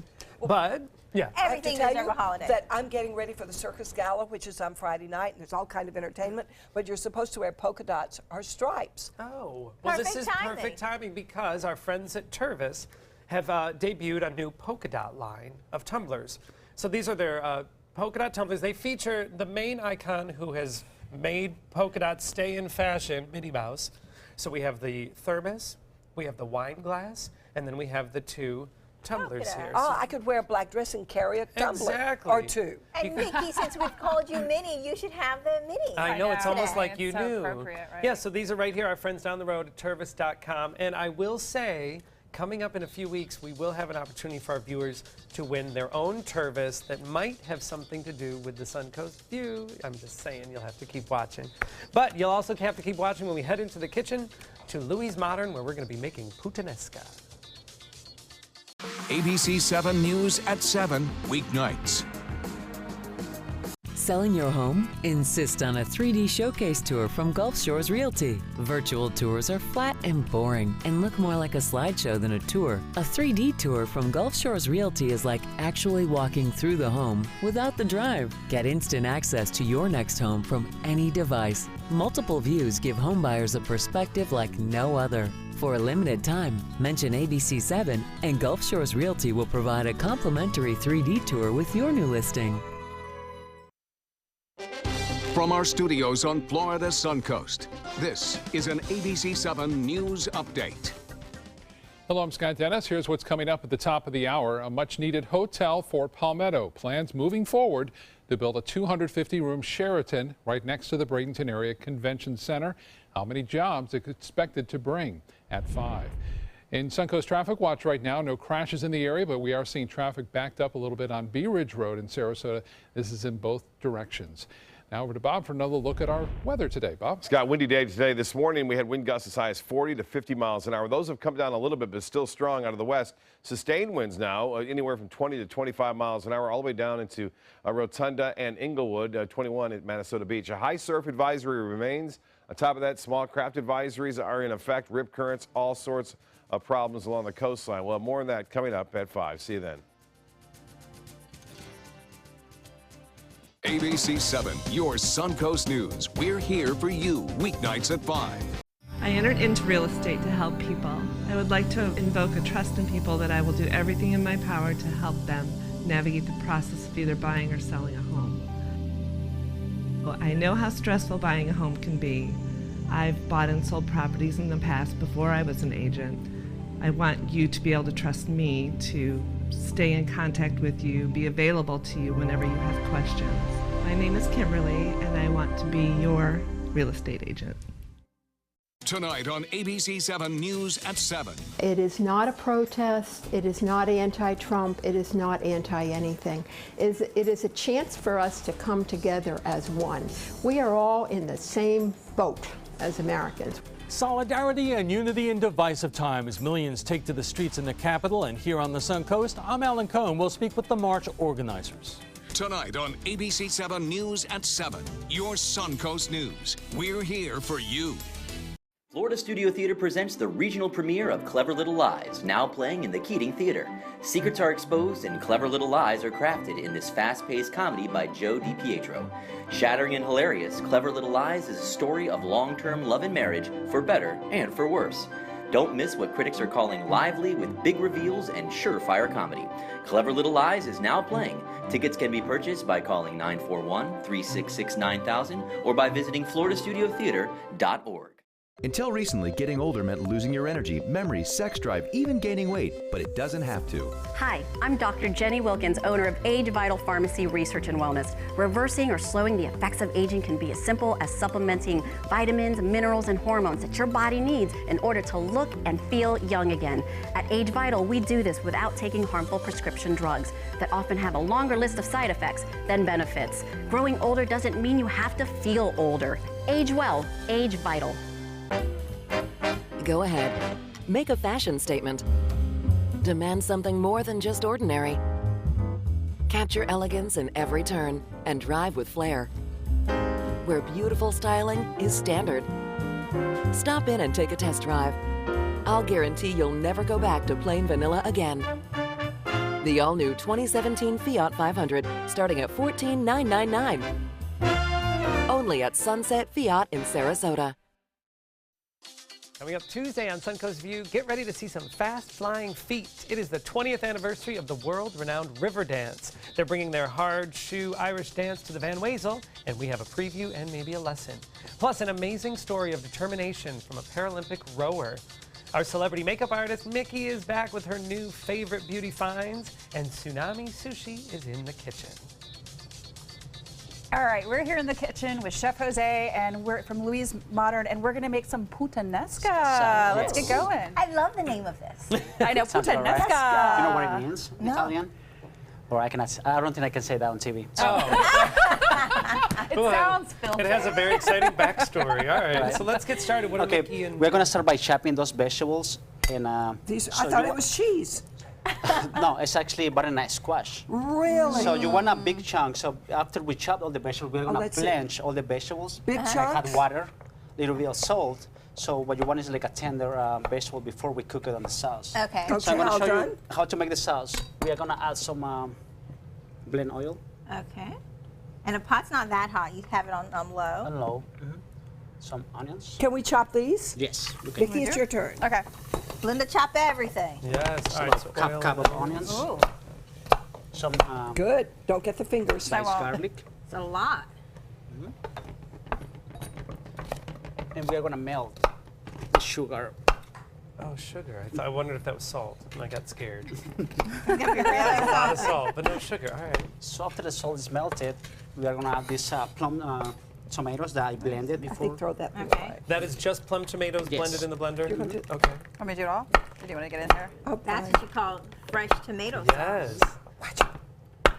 But, yeah. Everything deserves a holiday. That I'm getting ready for the Circus Gala, which is on Friday night, and there's all kind of entertainment, but you're supposed to wear polka dots or stripes. Oh, well, this is perfect timing because our friends at Tervis have debuted a new polka dot line of tumblers. So these are their polka dot tumblers. They feature the main icon who has made polka dots stay in fashion, Minnie Mouse. So we have the thermos, we have the wine glass, and then we have the two tumblers here. Oh, I could wear a black dress and carry a tumbler or two. And Nikki, since we've called you Minnie, you should have the Minnie. I know, it's almost like you so knew. appropriate, right? Yeah, so these are right here, our friends down the road at Tervis.com. And I will say, coming up in a few weeks, we will have an opportunity for our viewers to win their own Tervis that might have something to do with the Suncoast View. I'm just saying, you'll have to keep watching. But you'll also have to keep watching when we head into the kitchen to Louis' Modern, where we're going to be making puttanesca. ABC 7 News at 7, weeknights. Selling your home? Insist on a 3D showcase tour from Gulf Shores Realty. Virtual tours are flat and boring and look more like a slideshow than a tour. A 3D tour from Gulf Shores Realty is like actually walking through the home without the drive. Get instant access to your next home from any device. Multiple views give homebuyers a perspective like no other. For a limited time, mention ABC7 and Gulf Shores Realty will provide a complimentary 3D tour with your new listing. From our studios on Florida's Suncoast, this is an ABC 7 News Update. Hello, I'm Scott Dennis. Here's what's coming up at the top of the hour. A much-needed hotel for Palmetto. Plans moving forward to build a 250-room Sheraton right next to the Bradenton Area Convention Center. How many jobs it's expected to bring at 5. In Suncoast Traffic Watch right now, no crashes in the area, but we are seeing traffic backed up a little bit on Bee Ridge Road in Sarasota. This is in both directions. Now over to Bob for another look at our weather today. Bob? Scott, windy day today. This morning we had wind gusts as high as 40 to 50 miles an hour. Those have come down a little bit, but still strong out of the west. Sustained winds now, anywhere from 20 to 25 miles an hour, all the way down into Rotunda and Inglewood, 21 at Manasota Beach. A high surf advisory remains. On top of that, small craft advisories are in effect. Rip currents, all sorts of problems along the coastline. We'll have more on that coming up at 5. See you then. ABC 7, your Suncoast News. We're here for you weeknights at 5. I entered into real estate to help people. I would like to invoke a trust in people that I will do everything in my power to help them navigate the process of either buying or selling a home. Well, I know how stressful buying a home can be. I've bought and sold properties in the past before I was an agent. I want you to be able to trust me to stay in contact with you, be available to you whenever you have questions. My name is Kimberly, and I want to be your real estate agent. Tonight on ABC 7 News at 7. It is not a protest. It is not anti-Trump. It is not anti-anything. It is a chance for us to come together as one. We are all in the same boat as Americans. Solidarity and unity in divisive time as millions take to the streets in the capital. And here on the Suncoast, I'm Alan Cohn. We'll speak with the march organizers. Tonight on ABC 7 News at 7, your Suncoast News. We're here for you. Florida Studio Theater presents the regional premiere of Clever Little Lies, now playing in the Keating Theater. Secrets are exposed and clever little lies are crafted in this fast-paced comedy by Joe DiPietro. Shattering and hilarious, Clever Little Lies is a story of long-term love and marriage, for better and for worse. Don't miss what critics are calling lively with big reveals and surefire comedy. Clever Little Lies is now playing. Tickets can be purchased by calling 941-366-9000 or by visiting FloridaStudioTheater.org. Until recently, getting older meant losing your energy, memory, sex drive, even gaining weight, but it doesn't have to. Hi, I'm Dr. Jenny Wilkins, owner of Age Vital Pharmacy Research and Wellness. Reversing or slowing the effects of aging can be as simple as supplementing vitamins, minerals, and hormones that your body needs in order to look and feel young again. At Age Vital, we do this without taking harmful prescription drugs that often have a longer list of side effects than benefits. Growing older doesn't mean you have to feel older. Age well, Age Vital. Go ahead. Make a fashion statement. Demand something more than just ordinary. Capture elegance in every turn and drive with flair. Where beautiful styling is standard. Stop in and take a test drive. I'll guarantee you'll never go back to plain vanilla again. The all-new 2017 Fiat 500 starting at $14,999. Only at Sunset Fiat in Sarasota. Coming up Tuesday on Suncoast View, get ready to see some fast-flying feet. It is the 20th anniversary of the world-renowned river dance. They're bringing their hard shoe Irish dance to the Van Wezel, and we have a preview and maybe a lesson. Plus, an amazing story of determination from a Paralympic rower. Our celebrity makeup artist, Mickey, is back with her new favorite beauty finds, and Tsunami Sushi is in the kitchen. All right, we're here in the kitchen with Chef Jose, and we're from Louise Modern, and we're going to make some puttanesca. Let's get going. I love the name of this. I know, Sounds about right. puttanesca. You know what it means in No. Italian? Or I cannot. I don't think I can say that on TV. It sounds filthy. It has a very exciting backstory. All right, so let's get started. What are Mickey and... We're gonna start by chopping those vegetables. And I thought it was cheese. No, it's actually butternut squash. Really? So you want a big chunk. So after we chop all the vegetables, we're gonna let's see. blanch all the vegetables. Big Like chunks? add water, little bit of salt. So what you want is like a tender vegetable before we cook it on the sauce. Okay. So I'm gonna all show done? you how to make the sauce. We are gonna add some blend oil. Okay. And the pot's not that hot. You have it on low. On low. Some onions. Can we chop these? Yes. Vicky, it's your turn. Okay. Linda, chop everything. Yes. All All right, right, so cup of onions. Ooh, Some Good. Don't get the fingers. diced garlic. it's a lot. And we are gonna melt the sugar. Oh, sugar. I wondered if that was salt, and I got scared. It's gonna be really A lot hot. of salt, but no sugar. All right. So after the salt is melted, we are gonna add these plum tomatoes that I blended I before. think throw that big Okay. away. That is just plum tomatoes Yes. blended in the blender? You're gonna do- Okay. Want me to do it all? Or do you want to get in there? Oh, That's fine. what you call fresh tomato sauce. Yes.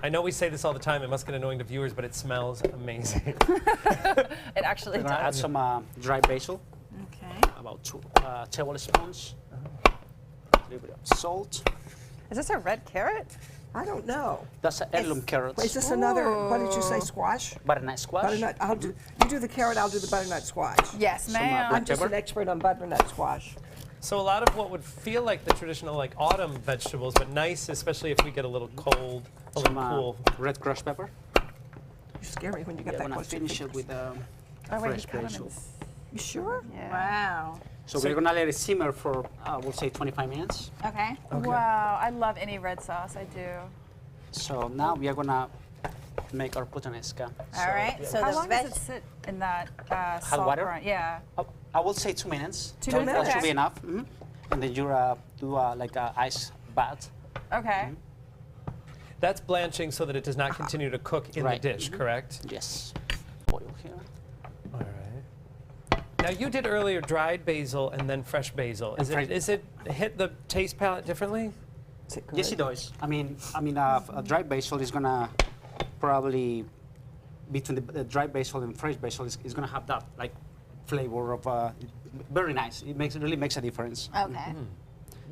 I know we say this all the time. It must get annoying to viewers, but it smells amazing. It actually We're gonna add does. some dry basil, Okay. about 2 tablespoons. A little bit of salt. Is this a red carrot? I don't know. That's an heirloom carrots. Is this another, what did you say, squash? Butternut squash. Butternut. You do the carrot, I'll do the butternut squash. Yes, Some, ma'am. I'm just pepper. an expert on butternut squash. So a lot of what would feel like the traditional like autumn vegetables, but nice, especially if we get a little cold, a little Some cool. red crushed pepper. You scare me when you We're get that gonna close to your finish it fingers. with Oh, wait, fresh you cut 'em basil. in You sure? Yeah. Wow. So we're gonna let it simmer for, we'll say 25 minutes. Okay. Wow, I love any red sauce. I do. So now we are gonna make our puttanesca. All right. So How the long does it sit in that salt water? brine? Yeah. I will say 2 minutes. 2 That- minutes, That should okay. be enough. And then you do like a ice bath. Okay. That's blanching so that it does not continue to cook in Right. the dish, correct? Yes. Oil here. All right. Now you did earlier dried basil and then fresh basil. Is it hit the taste palette differently? Yes, it does. I mean, a dry basil is gonna probably between the dry basil and fresh basil is gonna have that like flavor of very nice. It really makes a difference. Okay.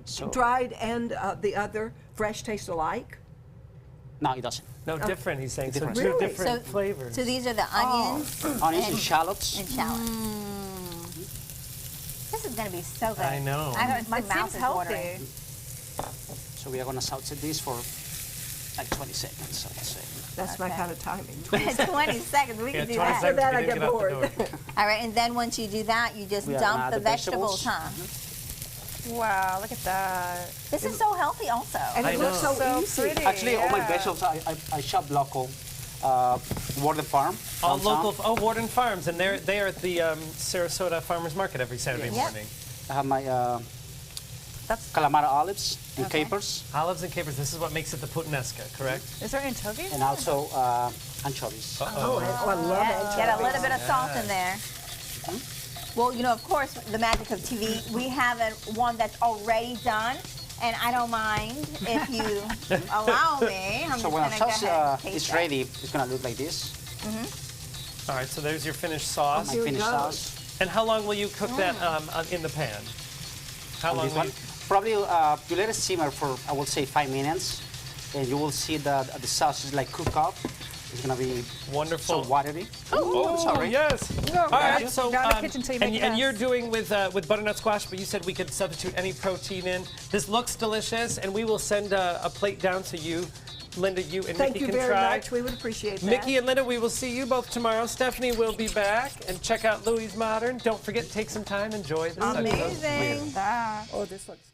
So Dried and the other fresh taste alike? no, it doesn't. No, different. He's saying so Different. two Really? different So- flavors. So these are the onions Onions and shallots. and shallots. This is going to be so good. I know. My It mouth seems is healthy. watering. So we are gonna saute this for like 20 seconds. I would say. That's my kind of timing. 20 seconds. We Yeah, can do 20 that. seconds. That we I didn't get off the bored. door. All right. And then once you do that, you just We are dump gonna add the the vegetables, vegetables. huh? Wow, look at that. This is so healthy also. And I it looks know. so, So easy. pretty. Actually, all my Yeah. vegetables I shop local. Warden Farm. All downtown. local. Oh, Warden Farms, and they are at the Sarasota Farmers Market every Saturday morning. I have my Calamari olives and capers. Olives and capers. This is what makes it the puttanesca, correct? Is there anchovies? And also anchovies. Oh, I love anchovies. Get a little bit of salt in there. Well, you know, of course, the magic of TV, we have one that's already done, and I don't mind if you allow me. I'm So just when going the to go sauce ahead and taste is that. ready, it's going to look like this. All right, so there's your finished sauce. My finished sauce. And how long will you cook that in the pan? How On long this will one? you? Probably you let it simmer for, I would say, 5 minutes, and you will see that the sauce is like cook up. It's gonna be wonderful, so watery. Oh, sorry. yes. No, All right, so down the kitchen till you make a and mess. you're doing with butternut squash, but you said we could substitute any protein in. This looks delicious, and we will send a plate down so you, Linda, you and Thank Mickey you can very try. much. We would appreciate that. Mickey and Linda, we will see you both tomorrow. Stephanie will be back, and check out Louis Modern. Don't forget, take some time, enjoy the Suncoast. Amazing. Oh, this looks